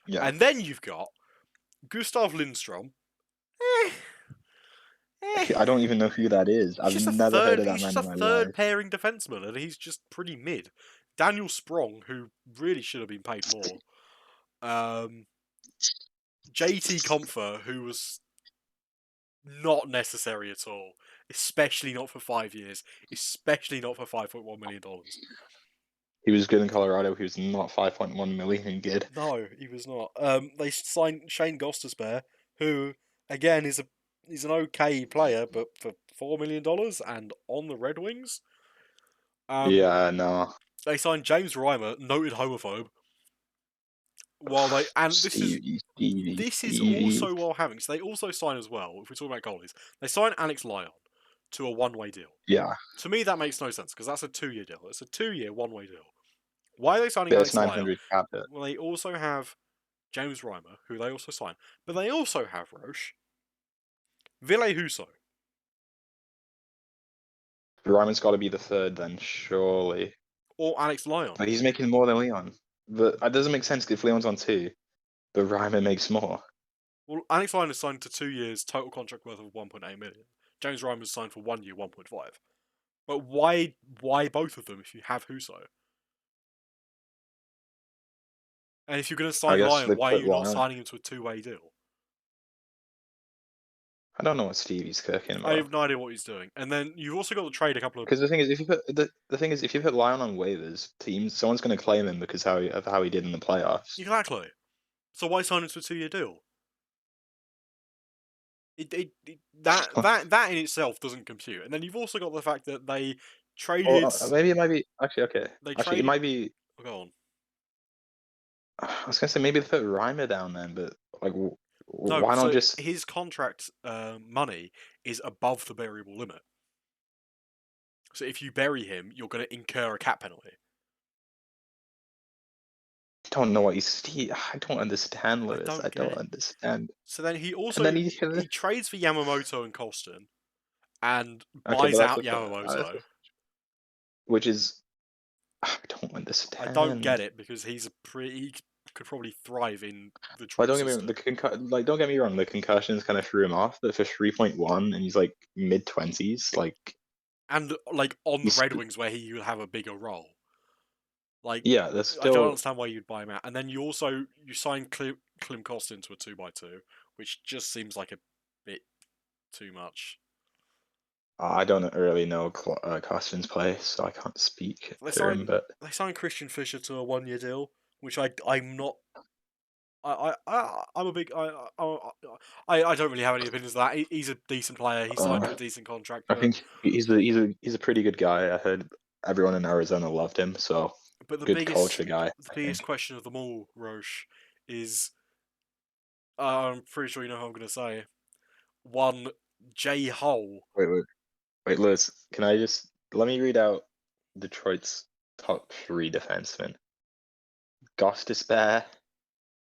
Yeah, And then you've got Gustav Lindstrom. Eh, eh. I don't even know who that is. I've never heard of that He's man just a in my third life. pairing defenseman, and he's just pretty mid. Daniel Sprong, who really should have been paid more. JT Comfer, who was not necessary at all, especially not for 5 years, especially not for $5.1 million. He was good in Colorado. He was not 5.1 million good. No, he was not. They signed Shane Gostisbehere, who again he's an okay player, but for $4 million and on the Red Wings. Yeah, no. They signed James Reimer, noted homophobe. While they and this is Stevie. also while having so they also sign as well. If we talk about goalies, they sign Alex Lyon to a one-way deal. Yeah, To me, that makes no sense because that's a 2-year deal. It's a 2-year one-way deal. Why are they signing there's Alex Lyon? 900 cap hit. Well, they also have James Reimer, who they also sign, but they also have Rozh, Ville Husso. Ryman's got to be the third then, surely. Or Alex Lyon. But he's making more than Leon. But that doesn't make sense if Leon's on 2, but Ryman makes more. Well, Alex Lyon is signed to 2 years, total contract worth of 1.8 million. James Reimer is signed for 1 year, 1.5. But why both of them if you have Husso? And if you're going to I sign guess Lyon, they why are put you not Lyon. signing him to a two-way deal? I don't know what Stevie's cooking I about. have no idea what he's doing. And then you've also got to trade a couple of. Because the thing is, if you put the thing is, if you put Lyon on waivers, teams someone's going to claim him because of how he did in the playoffs. Exactly. So why sign him to a 2-year deal? That in itself doesn't compute. And then you've also got the fact that they traded. Or maybe it might be actually okay. They Actually, it traded. might be. Oh, go on. I was gonna say maybe they put Reimer down then, but like, No, why not so just? his contract money is above the variable limit. So if you bury him, you're going to incur a cap penalty. I don't know what he's. I don't understand, I Lewis. don't I get don't it. understand. So then he And then also he. he trades for Yamamoto and Colston and Okay, but buys that's out the Yamamoto. which is I don't I don't get understand. it because he could probably thrive in the Like, Detroit don't get me system. don't get me wrong. The concussions kind of threw him off, but for 3.1, and he's like mid-20s, like And like on the he's Red Wings where he would have a bigger role. Like yeah. That's I don't still understand why you'd buy him out. And then you sign Klim Kostin to a 2x2, which just seems like a bit too much. I don't really know Costin's play, so I can't speak They to him. signed But they signed Christian Fischer to a 1-year deal, which I'm not I'm a big I don't really have any opinions of that. He's a decent player. He signed to a decent contract, I think he's a pretty good guy. I heard everyone in Arizona loved him, so but the good culture biggest guy, the I biggest think. question of them all, Roche, is I'm pretty sure you know who I'm going to say. One J Hole. Wait, Liz, can I just let me read out Detroit's top three defensemen: Gostisbehere,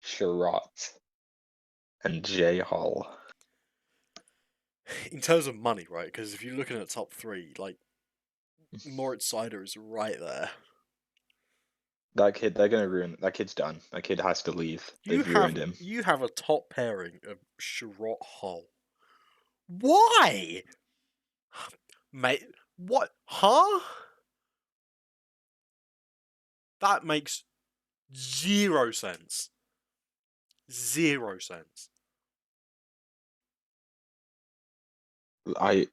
Sherratt, and Jay Hall. In terms of money, right? Because if you're looking at top three, like Moritz Seider is right there. That kid, they're gonna ruin. That kid's done. That kid has to leave. You They've have ruined him. you have a top pairing of Sherratt Hull. Why, mate? What? Huh? That makes 0 sense. 0 sense. I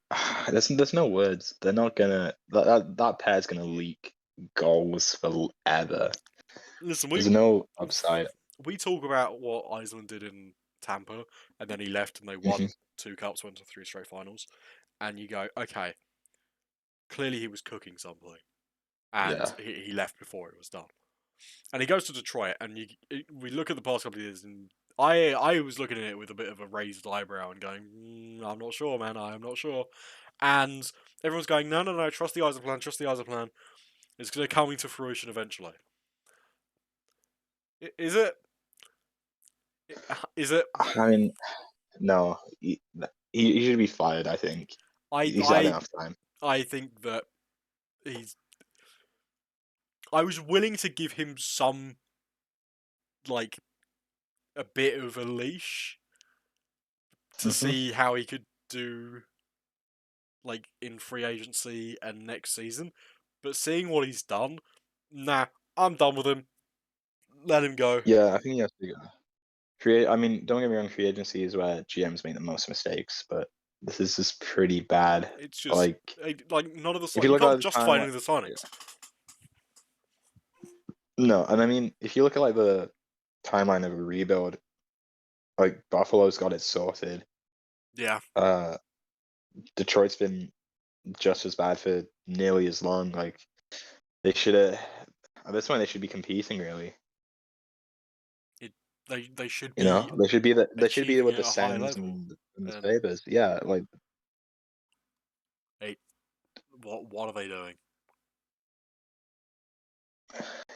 there's no words. They're not gonna that pair's gonna leak goals forever. Listen, There's no upside. we talk about what Iceland did in Tampa, and then he left and they Hmm. won 2 cups, went to 3 straight finals, and you go, okay, clearly he was cooking something, and Yeah, he left before it was done. And he goes to Detroit, and we look at the past couple of years, and I was looking at it with a bit of a raised eyebrow and going, I'm not sure, man, I am not sure. And everyone's going, no, no, no, trust the Isaac plan, trust the Isaac plan. It's going to come into fruition eventually. Is it? Is it? I mean, no, he should be fired. I think I he's had I enough time. I think that he's. I was willing to give him some, like, a bit of a leash to Hmm. see how he could do, like, in free agency and next season. But seeing what he's done, nah, I'm done with him. Let him go. Yeah, I think he has to go. I mean, don't get me wrong. Free agency is where GMs make the most mistakes, but this is just pretty bad. It's just Like, like none of if the you you look at can't the justify any timeline, of the yeah. signings. No, and I mean, if you look at like the timeline of a rebuild, like Buffalo's got it sorted. Yeah, Uh, Detroit's been just as bad for nearly as long. Like, they should have. At this point, they should be competing. Really, it they should you know, be they should be achieving with it the at a high Sens level. and the And Sabres. Yeah, like hey, what are they doing?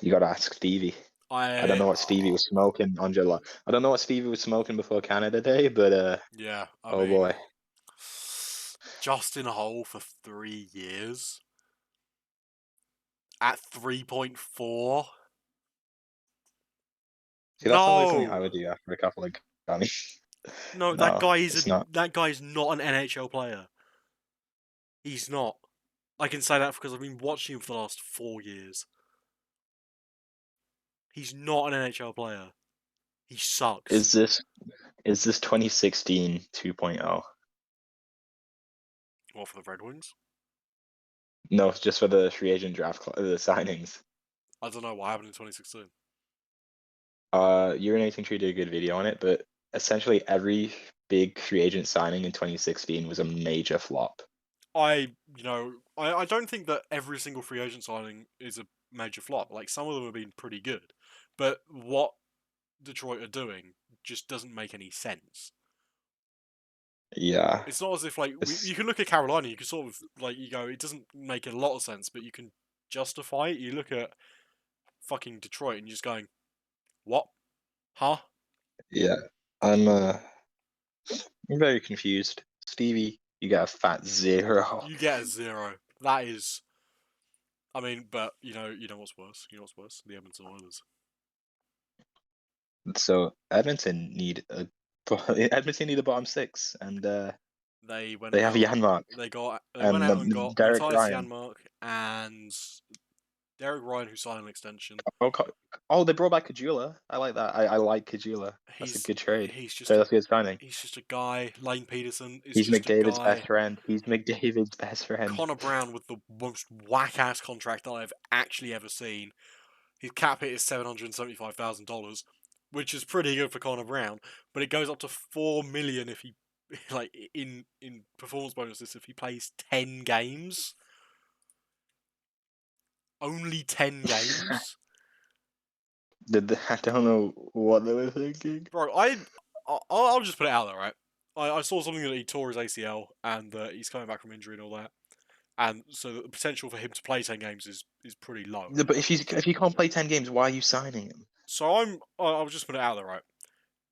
you got to ask Stevie. I don't I know what Stevie was smoking on July. I don't know what Stevie was smoking before Canada Day, but yeah, I oh mean, boy, Justin Hole for 3 years at 3.4. see, that's not really something I No, would do after a couple of gummies. no, No, it's not. that guy is not an NHL player. He's not. I can say that because I've been watching him for the last 4 years. He's not an NHL player. He sucks. Is this 2016 2.0? What for the Red Wings? No, it's just for the free agent draft, the signings. I don't know what happened in 2016. Urinating Tree did a good video on it, but essentially every big free agent signing in 2016 was a major flop. I don't think that every single free agent signing is a major flop. Like, some of them have been pretty good, but what Detroit are doing just doesn't make any sense. Yeah, It's not as if, like, it's you can look at Carolina, you can sort of, like, you go, it doesn't make a lot of sense, but you can justify it. You look at fucking Detroit and you're just going, what? Huh? yeah. I'm I'm very confused. Stevie, you got a fat zero. You get a 0. That is, I mean, but you know what's worse? You know what's worse? The Edmonton Oilers. So Edmonton need a bottom six, and They went they have out. Janmark They went and out and got Derek Matthias Ryan. Janmark and Derek Ryan, who signed an extension. Oh, they brought back Kajula. I like that. I like Kajula. That's a He's good trade. he's just a That's a good signing. he's just a guy. Lane Peterson is He's just a McDavid's best guy. friend. He's McDavid's best friend. Connor Brown with the most whack ass contract that I've actually ever seen. His cap hit is $775,000. which is pretty good for Connor Brown. But it goes up to 4 million if he like in performance bonuses if he plays 10 games. Only 10 games. I don't know what they were thinking. Bro, I'll just put it out there, right? I saw something that he tore his ACL and that he's coming back from injury and all that, and so the potential for him to play 10 games is pretty low. Yeah, but if you can't play 10 games, why are you signing him? So I'll just put it out there, right?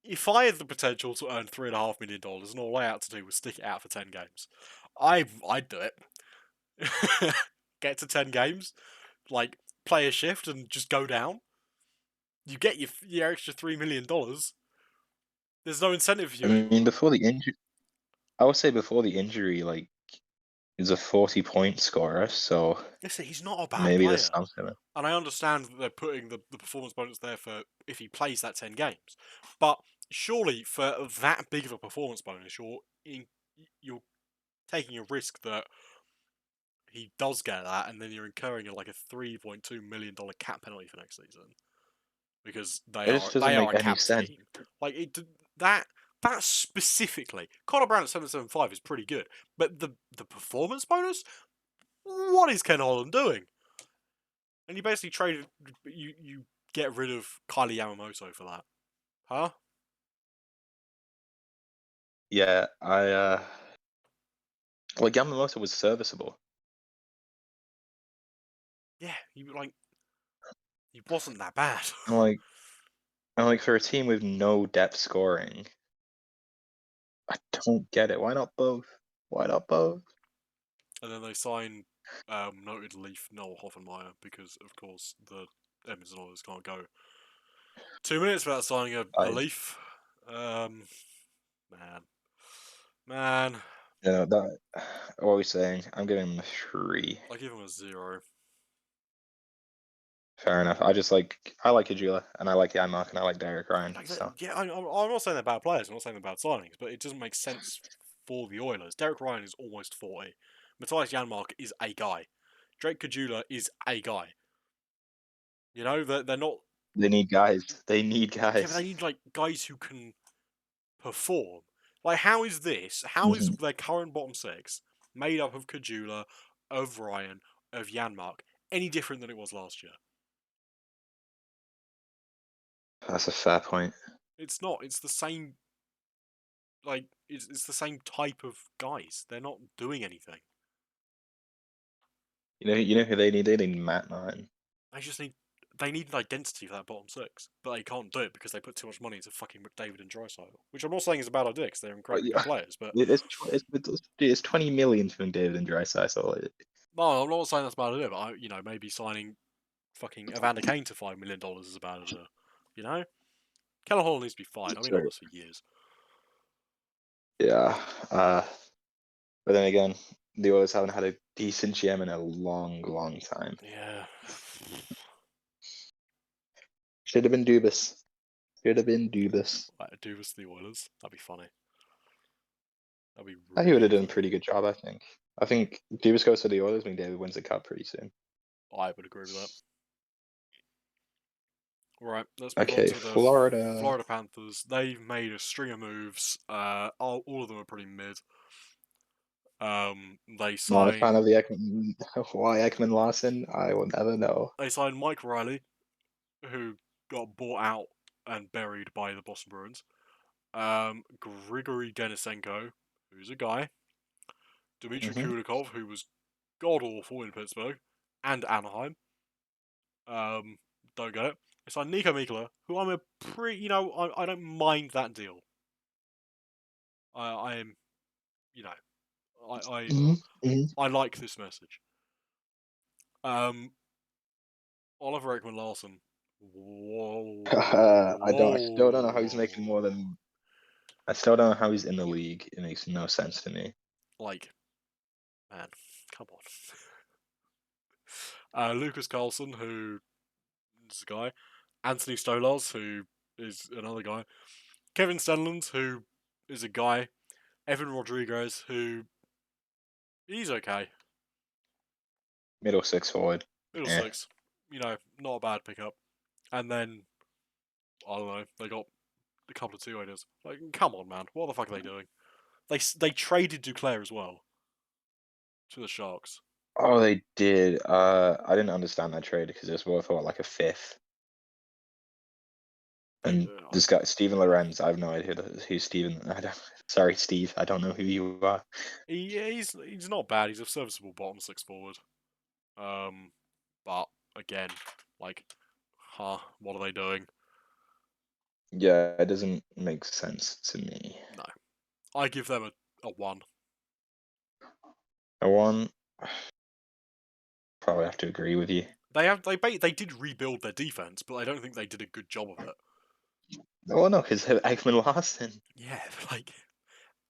If I had the potential to earn $3.5 million and all I had to do was stick it out for 10 games, I'd do it. Get to 10 games, like play a shift and just go down. You get your extra $3 million. There's no incentive for I you mean, anymore. before the injury, I would say before the injury, like he's a 40-point scorer, so Listen, he's not a bad maybe there's player. something. And I understand that they're putting the performance bonus there for if he plays that 10 games. But surely for that big of a performance bonus, you're taking a risk that he does get that, and then you're incurring like a $3.2 million cap penalty for next season because It just doesn't they are make a any cap sense. team. Like that that specifically, Connor Brown at 775 is pretty good, but the performance bonus, what is Ken Holland doing? And you basically traded you get rid of Kylie Yamamoto for that, huh? Yeah, like Yamamoto was serviceable. Yeah, he wasn't that bad. And like for a team with no depth scoring, I don't get it. Why not both? Why not both? And then they signed noted Leaf Noel Hoffenmeyer because, of course, the Edmonton Oilers can't go 2 minutes without signing a I Leaf. Man, man, that what are we saying? I'm giving him a 3. I give him a 0. Fair enough. I like Kajula and I like Yanmark and I like Derek Ryan. Like that, So yeah, I'm not saying they're bad players. I'm not saying they're bad signings, but it doesn't make sense for the Oilers. Derek Ryan is almost 40. Matthias Janmark is a guy. Drake Kajula is a guy. You know, they're not. they need guys. They need Yeah, but guys. they need like guys who can perform. Like, how is this? How is Mhm. their current bottom six made up of Kajula, of Ryan, of Janmark any different than it was last year? That's a fair point. It's not. It's the same. Like, it's the same type of guys. They're not doing anything. You know who they need? They need Matt Martin. They just need. They need an identity for that bottom six, but they can't do it because they put too much money into fucking McDavid and Drysdale. Which I'm not saying is a bad idea because they're But incredibly good yeah, players. But it's 20 million for David and Draisaitl. no, I'm not saying that's a bad idea. But maybe signing fucking Evander Kane to $5 million is a bad idea. You know, Keller Hall needs to be fired. I've been on So this for years. yeah, but then again, the Oilers haven't had a decent GM in a long, long time. Yeah. Should have been Dubas. Should have been Dubas. Like, do this to the Oilers. That'd be funny. That'd be He would have really done a funny. pretty good job, I think. I think Dubas goes to the Oilers when David wins the cup pretty soon. I would agree with that. Right, let's move on Okay, to the Florida. Florida Panthers. They've made a string of moves. All of them are pretty mid. They Not a fan signed of the Ekman. Why Ekman Larson? I will never know. Mike Riley, who got bought out and buried by the Boston Bruins. Grigory Denisenko, who's a guy. Dmitry Hmm. Kulikov, who was god awful in Pittsburgh and Anaheim. Um, don't get it. It's like Nico Mikla, who I'm a pretty, I don't mind that deal. I am, you know, I Hmm. Hmm. I like this message. Um, Oliver Ekman Larson. I still don't know how he's making more Whoa. than. I still don't know how he's in the league. It makes no sense to me. Like, man, come on. Lucas Carlson, who is a guy. Anthony Stolarz, who is another guy. Kevin Stenlund, who is a guy. Evan Rodriguez, who he's okay. Middle six forward. Middle Eh. six. Not a bad pickup. And then I don't know. They got a couple of two-waiters. Like, come on, man. What the fuck are they doing? They traded Duclair as well to the Sharks. Oh, they did. I didn't understand that trade because it was worth what, like a fifth. And Yeah. this guy, Steven Lorenz, I have no idea who Steven. Sorry, Steve. I don't know who you are. He's not bad. He's a serviceable bottom six forward. But again, like, what are they doing? Yeah, it doesn't make sense to me. No, I give them a 1. I want. Probably have to agree with you. They did rebuild their defense, but I don't think they did a good job of it. Oh no, because Ekman Larson. Yeah, like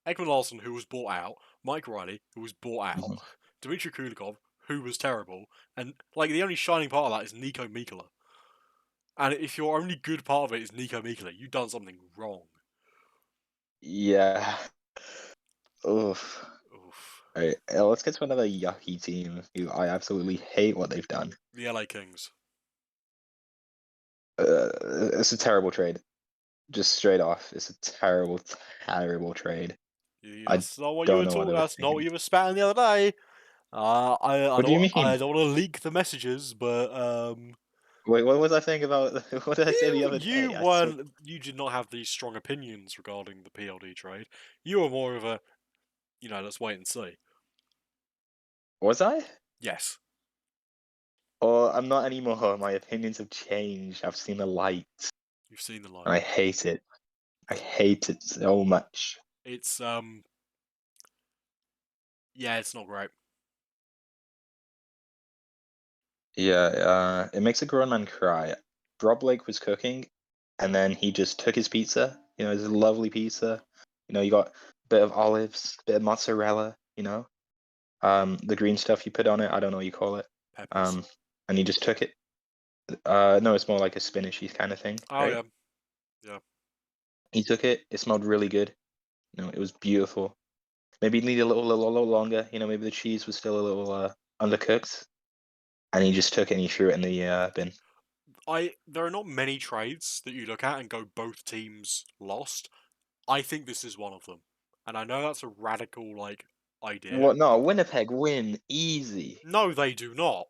Ekman Larson, who was bought out, Mike Riley, who was bought out, Mhm. Dmitry Kulikov, who was terrible, and like the only shining part of that is Nico Mikkola. And if your only good part of it is Nico Mikkola, you've done something wrong. Yeah. Oof. Oof. Alright, let's get to another yucky team who I absolutely hate what they've done. The LA Kings. It's a terrible trade. Just straight off, it's a terrible, terrible trade. I That's not what you don't were know what talking. they were That's not what thinking. you were spouting the other day. I What do you don't mean? I don't want to leak the messages, but Wait, what was I saying about? What did I say the other day? I saw. you did not have these strong opinions regarding the PLD trade. You were more of a, let's wait and see. Was I? Yes, Or I'm not anymore. My opinions have changed. I've seen the light, you've seen the light. and I hate it. I hate it so much. It's yeah, it's not great. Yeah, it makes a grown man cry. Rob Blake was cooking, and then he just took his pizza. It's a lovely pizza. You got a bit of olives, bit of mozzarella. The green stuff you put on it. I don't know what you call it. Peppers. Um, and he just took it. No, it's more like a spinachy kind of thing, Oh right? yeah, yeah. He took it. It smelled really good. It was beautiful. Maybe it needed a little longer. Maybe the cheese was still a little undercooked, and he just took it and he threw it in the bin. There are not many trades that you look at and go both teams lost. I think this is one of them, and I know that's a radical idea. What? No, Winnipeg win easy. No, they do not.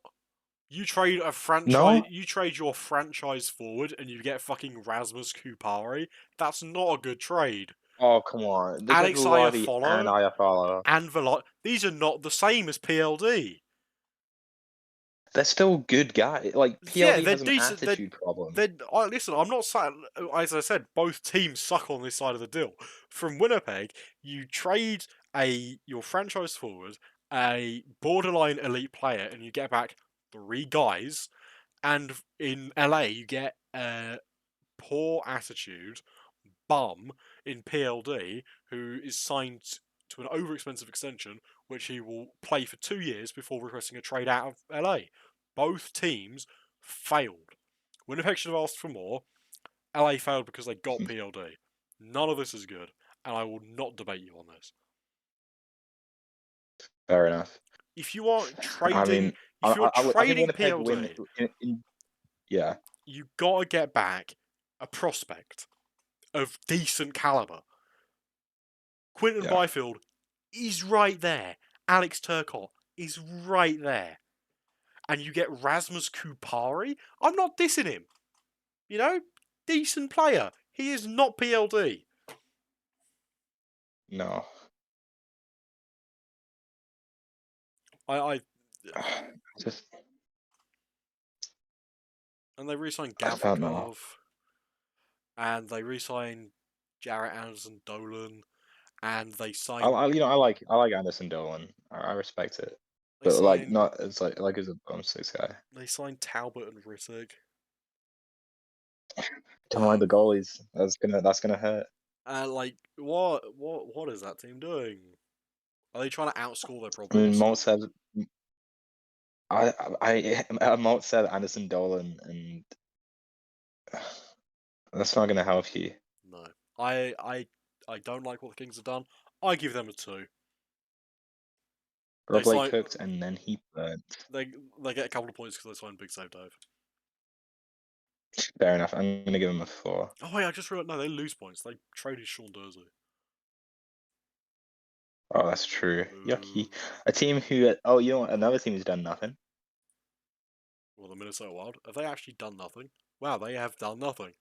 You trade a franchise. No? You trade your franchise forward, and you get fucking Rasmus Kupari. That's not a good trade. Oh, come on. They get Alex Lottie and Iafallo Iafallo. and Velot. These are not the same as PLD. They're still good guys. Like, Yeah, PLD they're has an decent. attitude problem. Listen, I'm not saying. As I said, both teams suck on this side of the deal. From Winnipeg, you trade your franchise forward, a borderline elite player, and you get back 3 guys. And in LA, you get a poor attitude bum in PLD who is signed to an overexpensive extension, which he will play for 2 years before requesting a trade out of LA. Both teams failed. Winnipeg should have asked for more. LA failed because they got PLD. None of this is good, and I will not debate you on this. Fair enough. If you are I trading, mean, if you're I think trading Winnipeg win. PLD, Yeah, you gotta get back a prospect of decent caliber. Quinton yeah. Byfield is right there. Alex Turcotte is right there. And you get Rasmus Kupari. I'm not dissing him. Decent player. He is not PLD. No. I Just, and they re-signed I don't know. Gavrikov, and they re-signed Jarrett Anderson Dolan, and they signed I like Anderson Dolan. I respect it, they but like signed not as like as a bum six guy. they signed Talbot and Rittig. Don't like the goalies. That's gonna hurt. What is that team doing? Are they trying to outscore their I mean, problems? Malt said Malt said Anderson Dolan, and that's not gonna help you. No. I don't like what the Kings have done. I give them a 2. They Rob Blake sign cooked, and then he burnt. they get a couple of points because they signed Big Save Dave. Fair enough. I'm gonna give him a 4. Oh wait, I just realized no, they lose points. They traded Sean Dursley. Oh, that's true. Boo. Yucky. A team who, oh, you know what? Another team who's done nothing. Well, the Minnesota Wild have they actually done nothing? Wow, they have done nothing.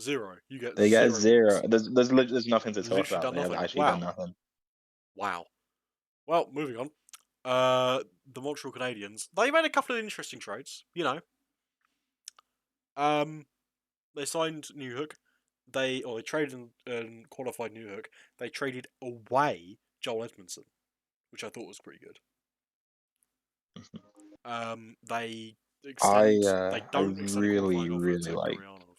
0. You get They get 0 points. 0. There's nothing to talk Literally about. done They have nothing. actually done Wow. nothing. Wow. Well, moving on. The Montreal Canadiens. They made a couple of interesting trades. You know, they signed Newhook. They traded and qualified Newhook. They traded away Joel Edmondson, which I thought was pretty good. They I don't extend a really, qualifying offer really to like, Gurianov.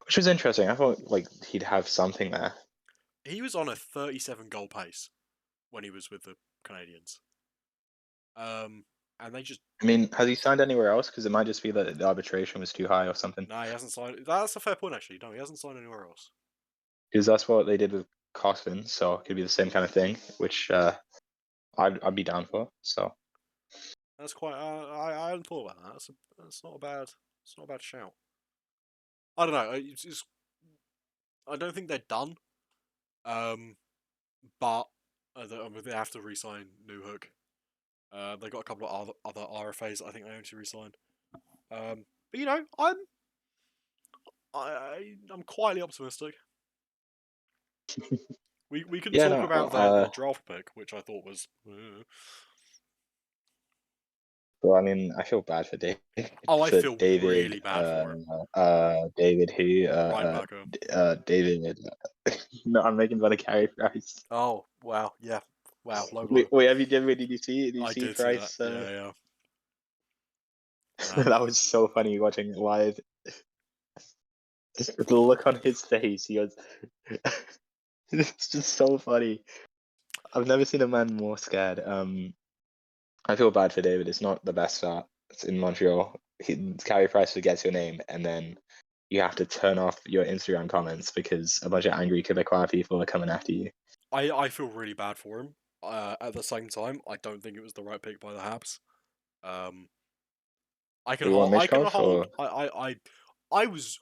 which was interesting. I thought like he'd have something there. He was on a 37 goal pace when he was with the Canadiens. And they just I mean, has he signed anywhere else? Because it might just be that the arbitration was too high or something. no, he hasn't signed. That's a fair point actually. No, he hasn't signed anywhere else. Because that's what they did with Coffin, so it could be the same kind of thing, which I'd be down for. So That's quite. I hadn't thought about that. That's not a bad. It's not a bad shout. I don't know. I don't think they're done. But they have to re-sign Newhook. They got a couple of other RFAs. I think they need to re-sign. But you know, I'm quietly optimistic. We can yeah, talk no, about their draft pick, which I thought was. well, I mean, I feel bad for David. Oh, I For feel David, really bad for him. David who? Reinbacher. David. No, I'm making fun of Carey Price. Oh wow, yeah, wow, low blow. Wait, did you see? Did you I see did see that. Price? Yeah, yeah. That was so funny watching it live. The look on his face, he goes. It's just so funny. I've never seen a man more scared. I feel bad for David. It's not the best start. It's in Montreal. Carey Price forgets your name, and then you have to turn off your Instagram comments because a bunch of angry Quebecois people are coming after you. I feel really bad for him. At the same time, I don't think it was the right pick by the Habs. Um, Do you want I can Mishkov hold. or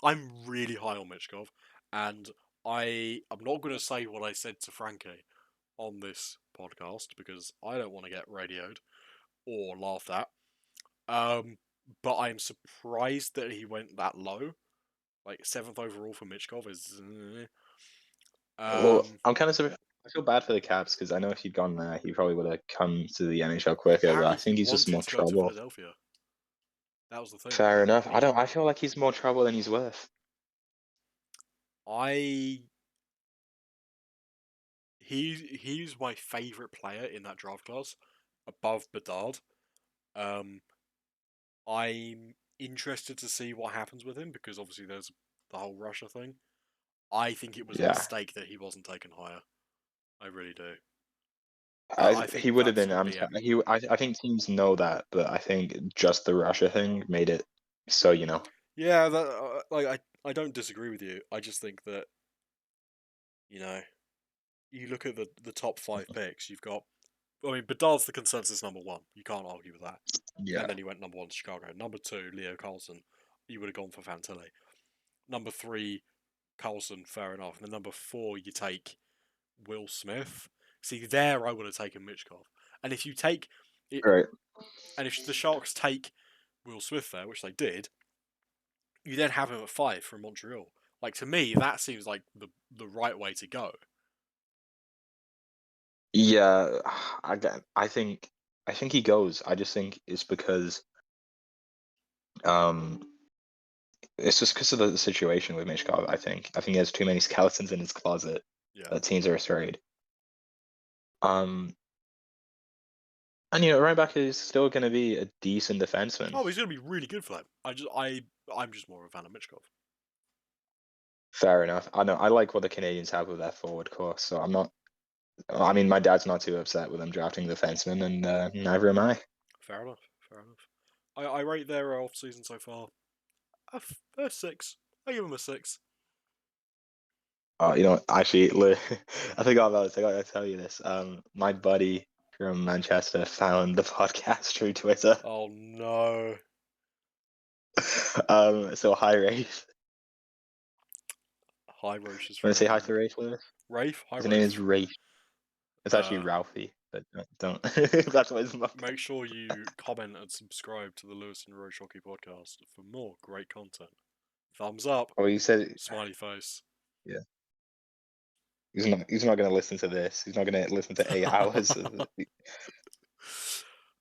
I'm really high on Michkov, and I'm not going to say what I said to Frankie on this podcast because I don't want to get radioed or laughed at. But I'm surprised that he went that low. Like 7th overall for Michkov is. well, Um, I'm kind of I feel bad for the Caps because I know if he'd gone there, he probably would have come to the NHL quicker. But I apparently he think he's just wanted more to go to trouble. Philadelphia. That was the thing. Fair enough. He I feel like he's more trouble than he's worth. I he's my favorite player in that draft class, above Bedard. Um, I'm interested to see what happens with him because obviously there's the whole Russia thing. I think it was a Yeah, mistake that he wasn't taken higher. I really do. I he think would have that's been. going to be I think teams know that, but I think just the Russia thing made it so yeah. That, I don't disagree with you. I just think that you know you look at the top 5 picks. You've got. I mean, Bedard's the consensus number 1. You can't argue with that. And Yeah. then he went number 1 to Chicago. Number 2, Leo Carlson. You would have gone for Fantilli. Number 3, Carlson. Fair enough. And then number 4, you take Will Smith. See, there I would have taken Mitchkov. And if you take it, Right. and if the Sharks take Will Smith there, which they did, you then have him at 5 from Montreal. Like to me, that seems like the right way to go. Yeah, I think he goes. I just think it's because um it's just because of the situation with Mishkov. I think he has too many skeletons in his closet Yeah. that teams are afraid. Um, and right back is still going to be a decent defenseman. Oh, he's going to be really good for them. I'm just more of a fan of Mitchkov. Fair enough. I know I like what the Canadians have with their forward core, so I'm not. I mean, my dad's not too upset with them drafting the defenseman, and neither am I. Fair enough. Fair enough. I rate their off season so far a 6. I give them a 6. Actually, I forgot about this. I gotta tell you this. My buddy from Manchester found the podcast through Twitter. Oh no. So hi, Rafe. Hi, Roche is Want to say very hi to rude. Rafe, Lewis? Rafe, hi, His name is Rafe. Rafe. It's actually Uh, Ralphie, but don't. That's what his mum. Make sure you comment and subscribe to the Lewis and Rozh Hockey podcast for more great content. Thumbs up, Oh, you said, smiley face. yeah. He's not going to listen to this. He's not going to listen to 8 hours.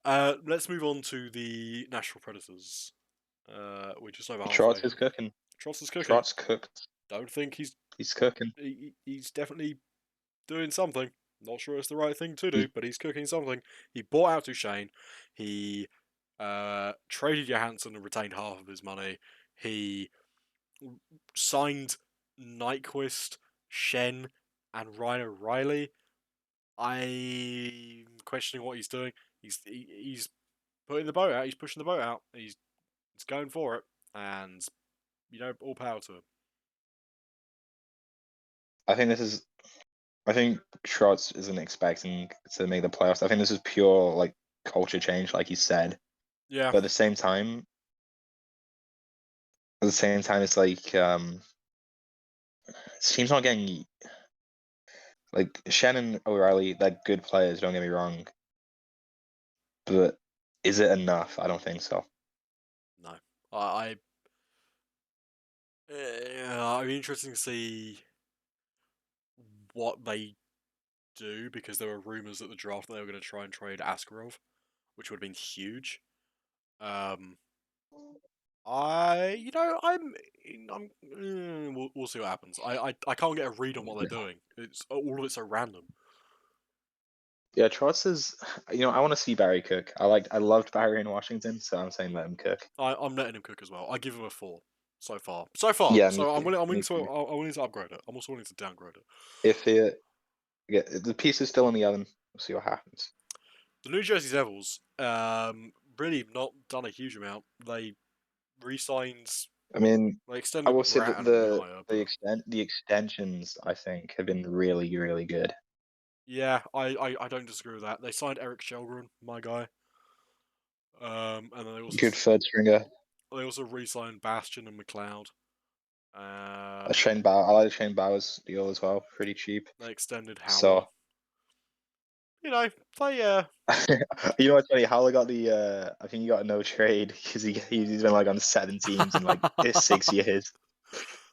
Let's move on to the Nashville Predators. We're just over halfway. Trotz is cooking. Tross is cooking. Trotz cooked. Don't think He's cooking. he's definitely doing something. Not sure it's the right thing to do, He, but he's cooking something. He bought out Duchesne. He traded Johansson and retained half of his money. He signed Nyquist, Shen, and Ryan O'Reilly. I'm questioning what he's doing. He's putting the boat out. He's pushing the boat out. He's going for it, and all power to him. I think this is. I think Trotz isn't expecting to make the playoffs. I think this is pure like culture change, like you said. Yeah, But at the same time, it's like team's not getting like Shannon O'Reilly. They're good players. Don't get me wrong, but is it enough? I don't think so. no, I it'd be interesting to see what they do because there were rumors at the draft that they were going to try and trade Askarov, which would have been huge. Um, we'll see what happens. I can't get a read on what they're doing. It's all of it's so random. Yeah, Trotz is. I want to see Barry cook. I loved Barry in Washington, so I'm saying let him cook. I'm letting him cook as well. I give him a 4 so far. So far. Yeah, me So too. I'm willing Me to too. I'm willing to upgrade it. I'm also willing to downgrade it. If it, yeah, the piece is still in the oven, we'll see what happens. The New Jersey Devils, really not done a huge amount. They re-signed, I mean, they I extended will say Bratt that and Maya, but the extensions I think have been really really good. yeah, I don't disagree with that. They signed Eric Shelgren, my guy, and then Good third stringer. they also re-signed Bastion and McLeod. I like Shane Bauer's deal as well, pretty cheap. They extended Howler. So, You know, they you know what's funny? Howler got I think he got a no trade because he's been like on 7 teams in like 6 years.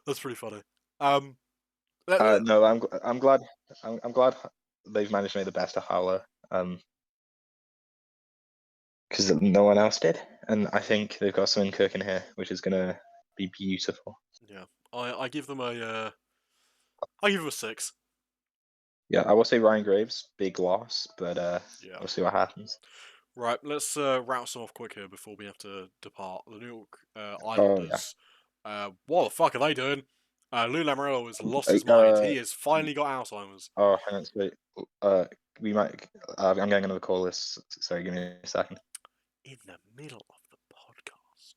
that's pretty funny. Um, let, let, No, I'm glad I'm glad they've managed to make the best of Howler. Because no one else did, and I think they've got something cooking here, which is gonna be beautiful. yeah, I give them I give them a 6. Yeah, I will say Ryan Graves, big loss, but Yeah. we'll see what happens. Right, let's route some off quick here before we have to depart. The New York Oh yeah. Islanders. What the fuck are they doing? Lou Lamoriello has lost his mind. He has finally got Alzheimer's. Oh, hang on, wait. We might. I'm getting another call. This. Sorry, give me a second. In the middle of the podcast.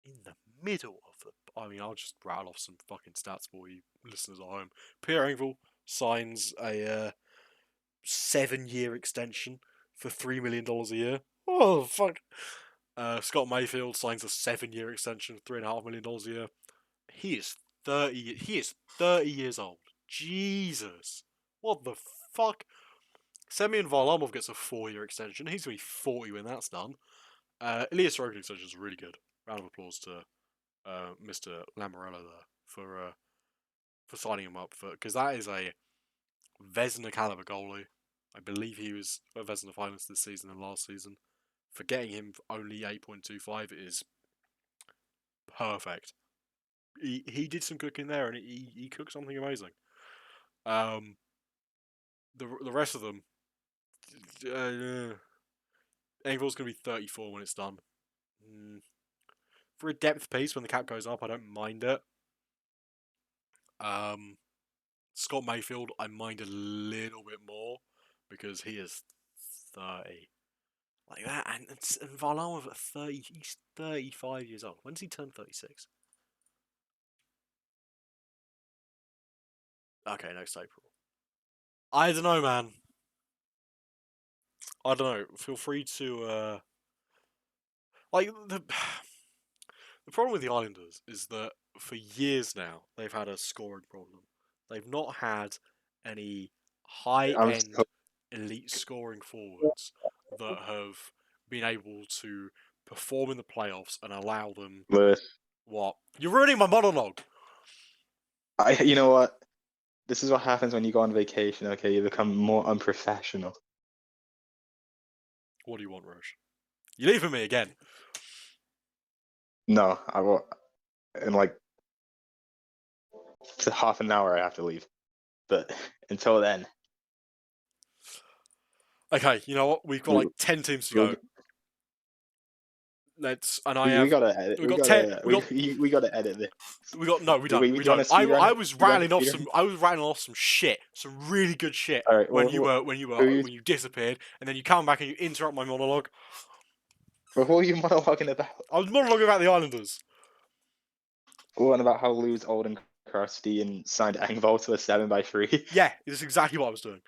In the middle of the. I mean, I'll just rattle off some fucking stats for you listeners at home. Pierre Engvall signs a 7-year extension for $3 million a year. Oh, fuck. Scott Mayfield signs a 7-year extension for $3.5 million a year. He is 30. He is 30 years old. Jesus, what the fuck? Semyon Varlamov gets a 4-year extension. He's gonna be 40 when that's done. Elias Rogan extension is really good. Round of applause to Mr. Lamorello there for signing him up for because that is a Vezina caliber goalie. I believe he was a Vezina finalist this season and last season. For getting him for only 8.25 is perfect. He did some cooking there, and he cooked something amazing. Um, the rest of them, Engvall's gonna be 34 when it's done. Mm. For a depth piece, when the cap goes up, I don't mind it. Um, Scott Mayfield, I mind a little bit more because he is 30. Like that, and Varlamov at 30, he's 35 years old. When does he turn 36? Okay, next April. I don't know, man. I don't know. Feel free to like the The problem with the Islanders is that for years now they've had a scoring problem. They've not had any I'm high-end so elite scoring forwards that have been able to perform in the playoffs and allow them. Lewis. What? You're ruining my monologue. You know what? This is what happens when you go on vacation. Okay, you become more unprofessional. What do you want, Rozh? You're leaving me again. No, I will. In like half an hour, I have to leave. But until then, Okay, you know what? We've got we, like 10 teams to we'll, go. And I we have. gotta edit. We got 10. We gotta edit this. No, we don't. Wait, We do you want don't. to speed run I it? was Speed run it? rattling off Speed run some. it? I was rattling off some shit, some really good shit. All right. When Who you disappeared, and then you come back and you interrupt my monologue. what were you monologuing about? I was monologuing about the Islanders. What about how Lou's old and crusty and signed Engvall to a 7x3? Yeah, this is exactly what I was doing.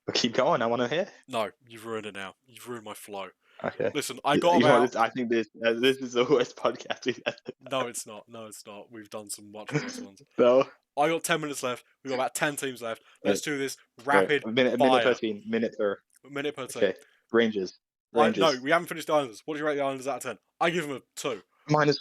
Well, keep going. I want to hear. No, you've ruined it now. You've ruined my flow. Okay. Listen, I got You know about. what? I think this is the worst podcast we've ever. No, it's not. No, it's not. We've done some much worse ones. No. I got 10 minutes left. We've got about 10 teams left. Let's do this Right. rapid A minute fire. 13. Minute per. A minute per team. Okay. Rangers. No, we haven't finished the Islanders. What do you rate the Islanders out of 10? I give them a 2. -1.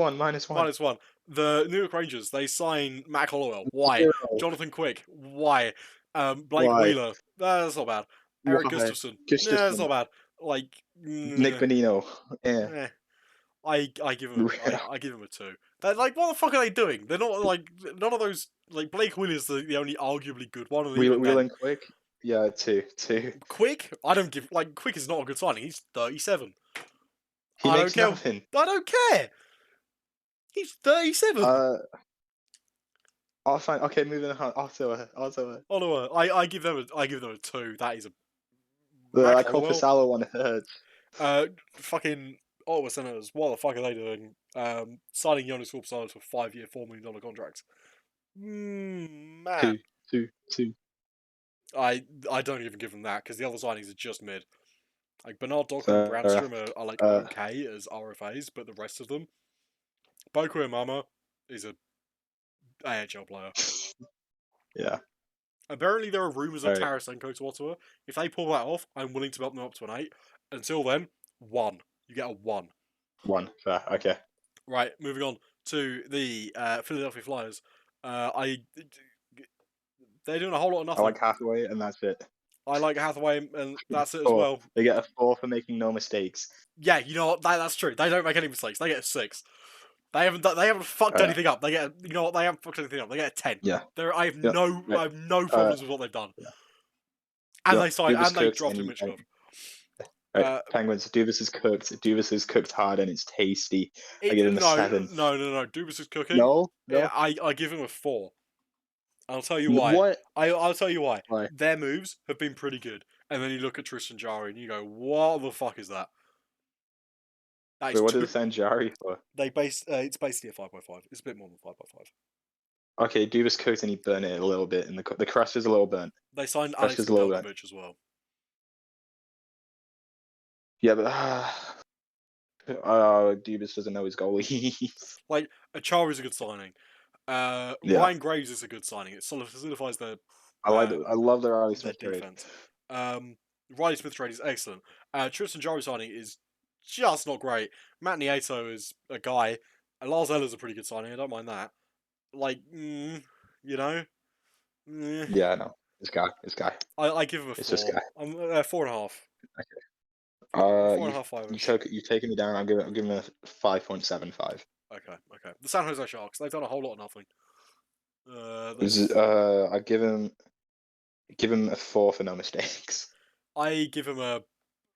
-1. The New York Rangers, they sign Matt Hollowell. Why? 0. Jonathan Quick. Why? Blake Why? Wheeler. That's not bad. Eric Why? Gustafson. Gustafson. Yeah, that's not bad. Like, Nick Bonino. Yeah. eh. I give him I give him a 2. They're like, what the fuck are they doing? They're not like none of those. Like Blake Wheeler's the only arguably good one. And even Wheel then, and Quick. Yeah, 2. Quick. I don't give like Quick is not a good signing. He's 37. He I makes don't care. nothing. I don't care. He's 37. I'll find. Okay, moving on. Ottawa. Ottawa. I give them a 2. That is a I Mac call Hollowell. Pasalo one hurts. Fucking Ottawa Senators. What the fuck are they doing? Signing Jonas Korpisalo to a 5-year, $4 million contract. Man. Two. I don't even give them that because the other signings are just mid. Like Bernard Docker and Brandstrom are like okay as RFAs, but the rest of them, Boku Mama is a AHL player. Yeah. Apparently, there are rumours of Tarasenko to Ottawa. If they pull that off, I'm willing to bump them up to an 8. Until then, 1. You get a 1. 1. Fair. Okay. Right, moving on to the Philadelphia Flyers. They're doing a whole lot of nothing. I like Hathaway, and that's it. I like Hathaway, and that's it as well. They get a 4 for making no mistakes. Yeah, you know what? That's true. They don't make any mistakes. They get a 6. They haven't fucked anything up. They get you know what? They haven't fucked anything up. They get a 10. Yeah. I have no problems with what they've done. Yeah. And they signed and they drafted Mitchell. Right, Penguins. Dubas is cooked. Dubas is cooked hard and it's tasty. I give him a 7. No. Dubas is cooking. No. Yeah, I give him a 4. I'll tell you why. What? I'll tell you why. Why? Their moves have been pretty good, and then you look at Tristan Jarry and you go, "What the fuck is that?" Wait, what did they sign Jarry for? It's basically a 5.5. It's a bit more than 5.5. Okay, Dubas cooked and he burnt it a little bit, and the crust is a little burnt. They signed Alex Nedeljkovic as well. Yeah, but Dubas doesn't know his goalie. Like Achari's a good signing. Ryan Graves is a good signing. It solidifies their. I love the Riley Smith trade. Riley Smith trade is excellent. Tristan Jarry signing is just not great. Matt Nieto is a guy. Lars Eller's a pretty good signing. I don't mind that. Like, you know. Yeah, I know. This guy. I give him a 4. It's this guy. I'm 4.5. Okay. 4.5, 5. You're taking me down. I'm giving him a 5.75. Okay. The San Jose Sharks. They've done a whole lot of nothing. I give him a 4 for no mistakes. I give him a.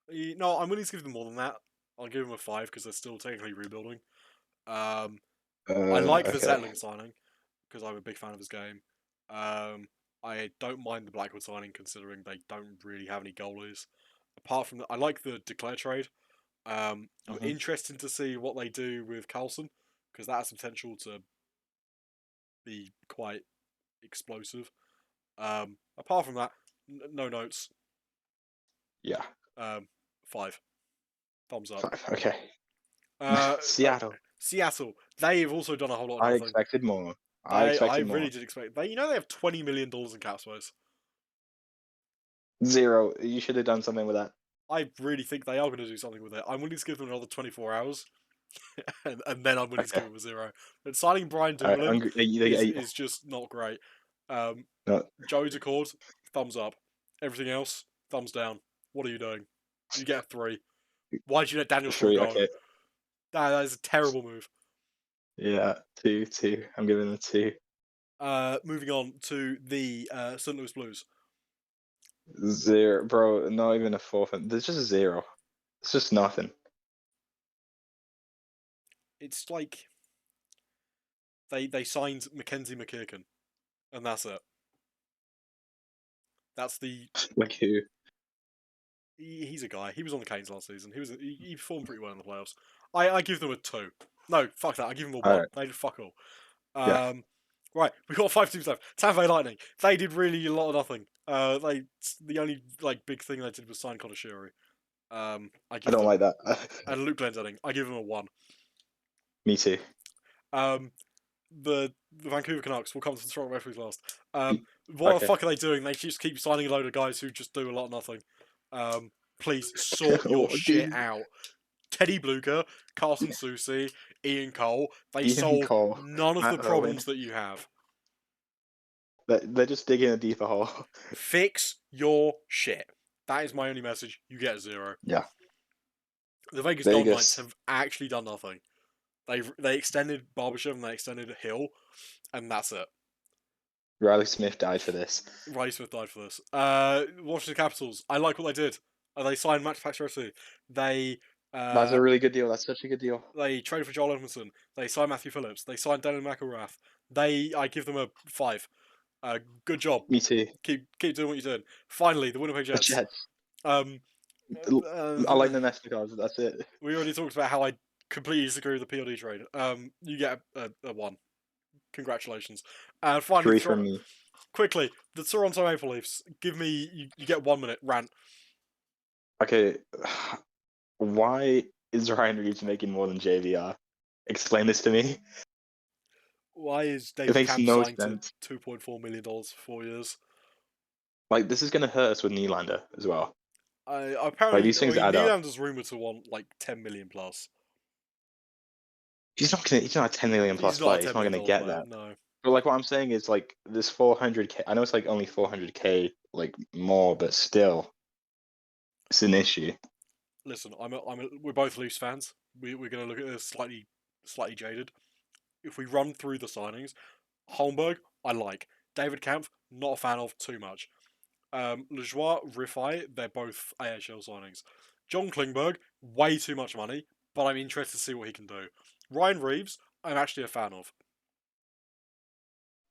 No, I'm willing to give them more than that. I'll give him a 5 because they're still technically rebuilding. I like the Zetling signing because I'm a big fan of his game. I don't mind the Blackwood signing considering they don't really have any goalies. Apart from that, I like the Declare trade. I'm interested to see what they do with Carlson because that has the potential to be quite explosive. Apart from that, no notes. Yeah. 5. Thumbs up. 5. Okay. Uh, uh, Seattle. Seattle. They've also done a whole lot of I nothing. expected more. I I expected really more. did expect. They have $20 million in cap space. Zero. You should have done something with that. I really think they are going to do something with it. I'm willing to give them another 24 hours, and then I'm willing to Okay. give them a zero. But signing Brian All right. Doolin You, is just not great. no, Joe's Accord, thumbs up. Everything else, thumbs down. What are you doing? You get a 3. Why did you let Daniel Storm three. go? Okay. That is a terrible move. Yeah. Two. Two. I'm giving a 2. Moving on to the St. Louis Blues. 0, bro. Not even a 4. There's just a 0. It's just nothing. It's like they signed Mackenzie McKirkin, and that's it. That's the Like who? he's a guy. He was on the Canes last season. He performed pretty well in the playoffs. I give them a 2. No, fuck that. I give them a All 1. right. They did fuck all. Yeah. Right, we got 5 teams left. Tampa Bay Lightning. They did really a lot of nothing. The only like big thing they did was sign Connor Sheary. I I give don't them like that. and Luke Glendening. I give them a 1. Me too. Um, the Vancouver Canucks. We'll come to the Toronto Maple Leafs last. What the Okay. fuck are they doing? They just keep signing a load of guys who just do a lot of nothing. Please sort your Oh, shit dude. out. Teddy Bluger, Carson Soucy, Ian Cole. They Ian solve Cole, none of the Matt Owen. problems that you have. They're just digging a deeper hole. Fix your shit. That is my only message. You get a 0. Yeah. The Vegas Golden Knights Vegas. have actually done nothing. They extended Barbashev and they extended Hill, and that's it. Riley Smith died for this. Riley Smith died for this. Washington Capitals. I like what they did. They signed Max Pacioretty. They That's uh, a really good deal. That's such a good deal. they traded for Joel Edmondson. They signed Matthew Phillips. They signed Dylan McElrath. I give them a 5. Good job. Me too. Keep doing what you're doing. Finally, the Winnipeg The Jets. Jets. Um, I like the Nesticars. That's it. we already talked about how I completely disagree with the PLD trade. You get a 1. Congratulations. And finally, 3 from me. quickly, the Toronto Maple Leafs. Give me you get 1 minute rant. Okay. Why is Ryan Reeves making more than JVR? Explain this to me. Why is It David makes Camp no signed to sense. $2.4 million for 4 years? Like, this is going to hurt us with Nylander as well. Like, Apparently, these things add up. Nylander's rumored to want like 10 million plus. He's not a 10 million plus He's not a player. He's $10 not going million to get player. that. No. But like what I'm saying is like this 400k. I know it's like only 400k like more, but still, it's an issue. Listen, we're both Leafs fans. We're going to look at this slightly jaded. If we run through the signings, Holmberg, I like. David Kampf, not a fan of too much. Lejoie, Riffai, they're both AHL signings. John Klingberg, way too much money, but I'm interested to see what he can do. Ryan Reeves, I'm actually a fan of.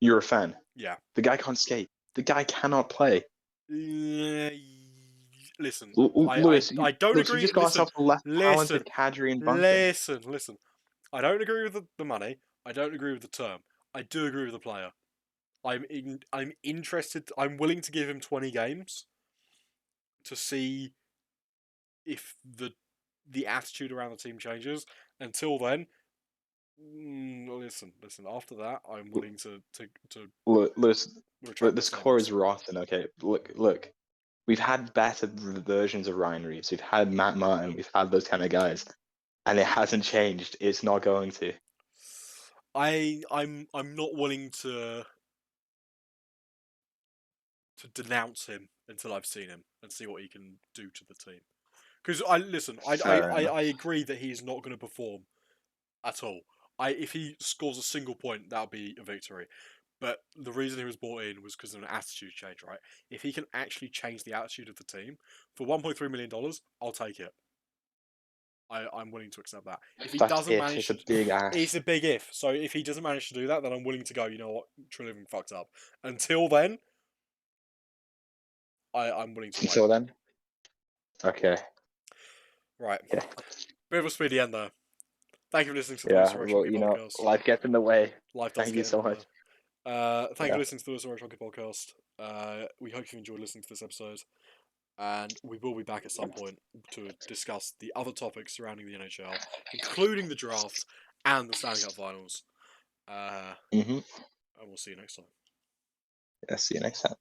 You're a fan. Yeah. The guy can't skate. The guy cannot play. Listen, Lewis, I don't Lewis, you agree. just got Listen, ourselves a less listen, talented Kadri and Bunting. listen. I don't agree with the money. I don't agree with the term. I do agree with the player. I'm interested. I'm willing to give him 20 games to see if the attitude around the team changes. Until then, listen. After that, I'm willing to Lewis, retract the my score is statements. rotten. Okay, look. We've had better versions of Ryan Reeves. We've had Matt Martin. We've had those kind of guys, and it hasn't changed. It's not going to. I'm not willing to denounce him until I've seen him and see what he can do to the team. Because Fair I enough. agree that he's not going to perform at all. If he scores a single point, that'll be a victory. But the reason he was brought in was because of an attitude change, right? If he can actually change the attitude of the team for $1.3 million, I'll take it. I'm willing to accept that. If he That's doesn't if. manage It's a to, big it's ask. a big if. So if he doesn't manage to do that, then I'm willing to go. You know what? Trilliving fucked up. Until then, I'm willing to wait. Until then. Okay. Right. Yeah. Bit of a speedy end there. Thank you for listening to the Yeah. Lewis Well, Hockey podcast. life gets in the way. Life does Thank you get in so the much. way. Thank you Yeah. for listening to the Lewis Hockey podcast. We hope you enjoyed listening to this episode. and we will be back at some point to discuss the other topics surrounding the NHL, including the draft and the Stanley Cup Finals. Mm-hmm. And we'll see you next time. Yeah, see you next time.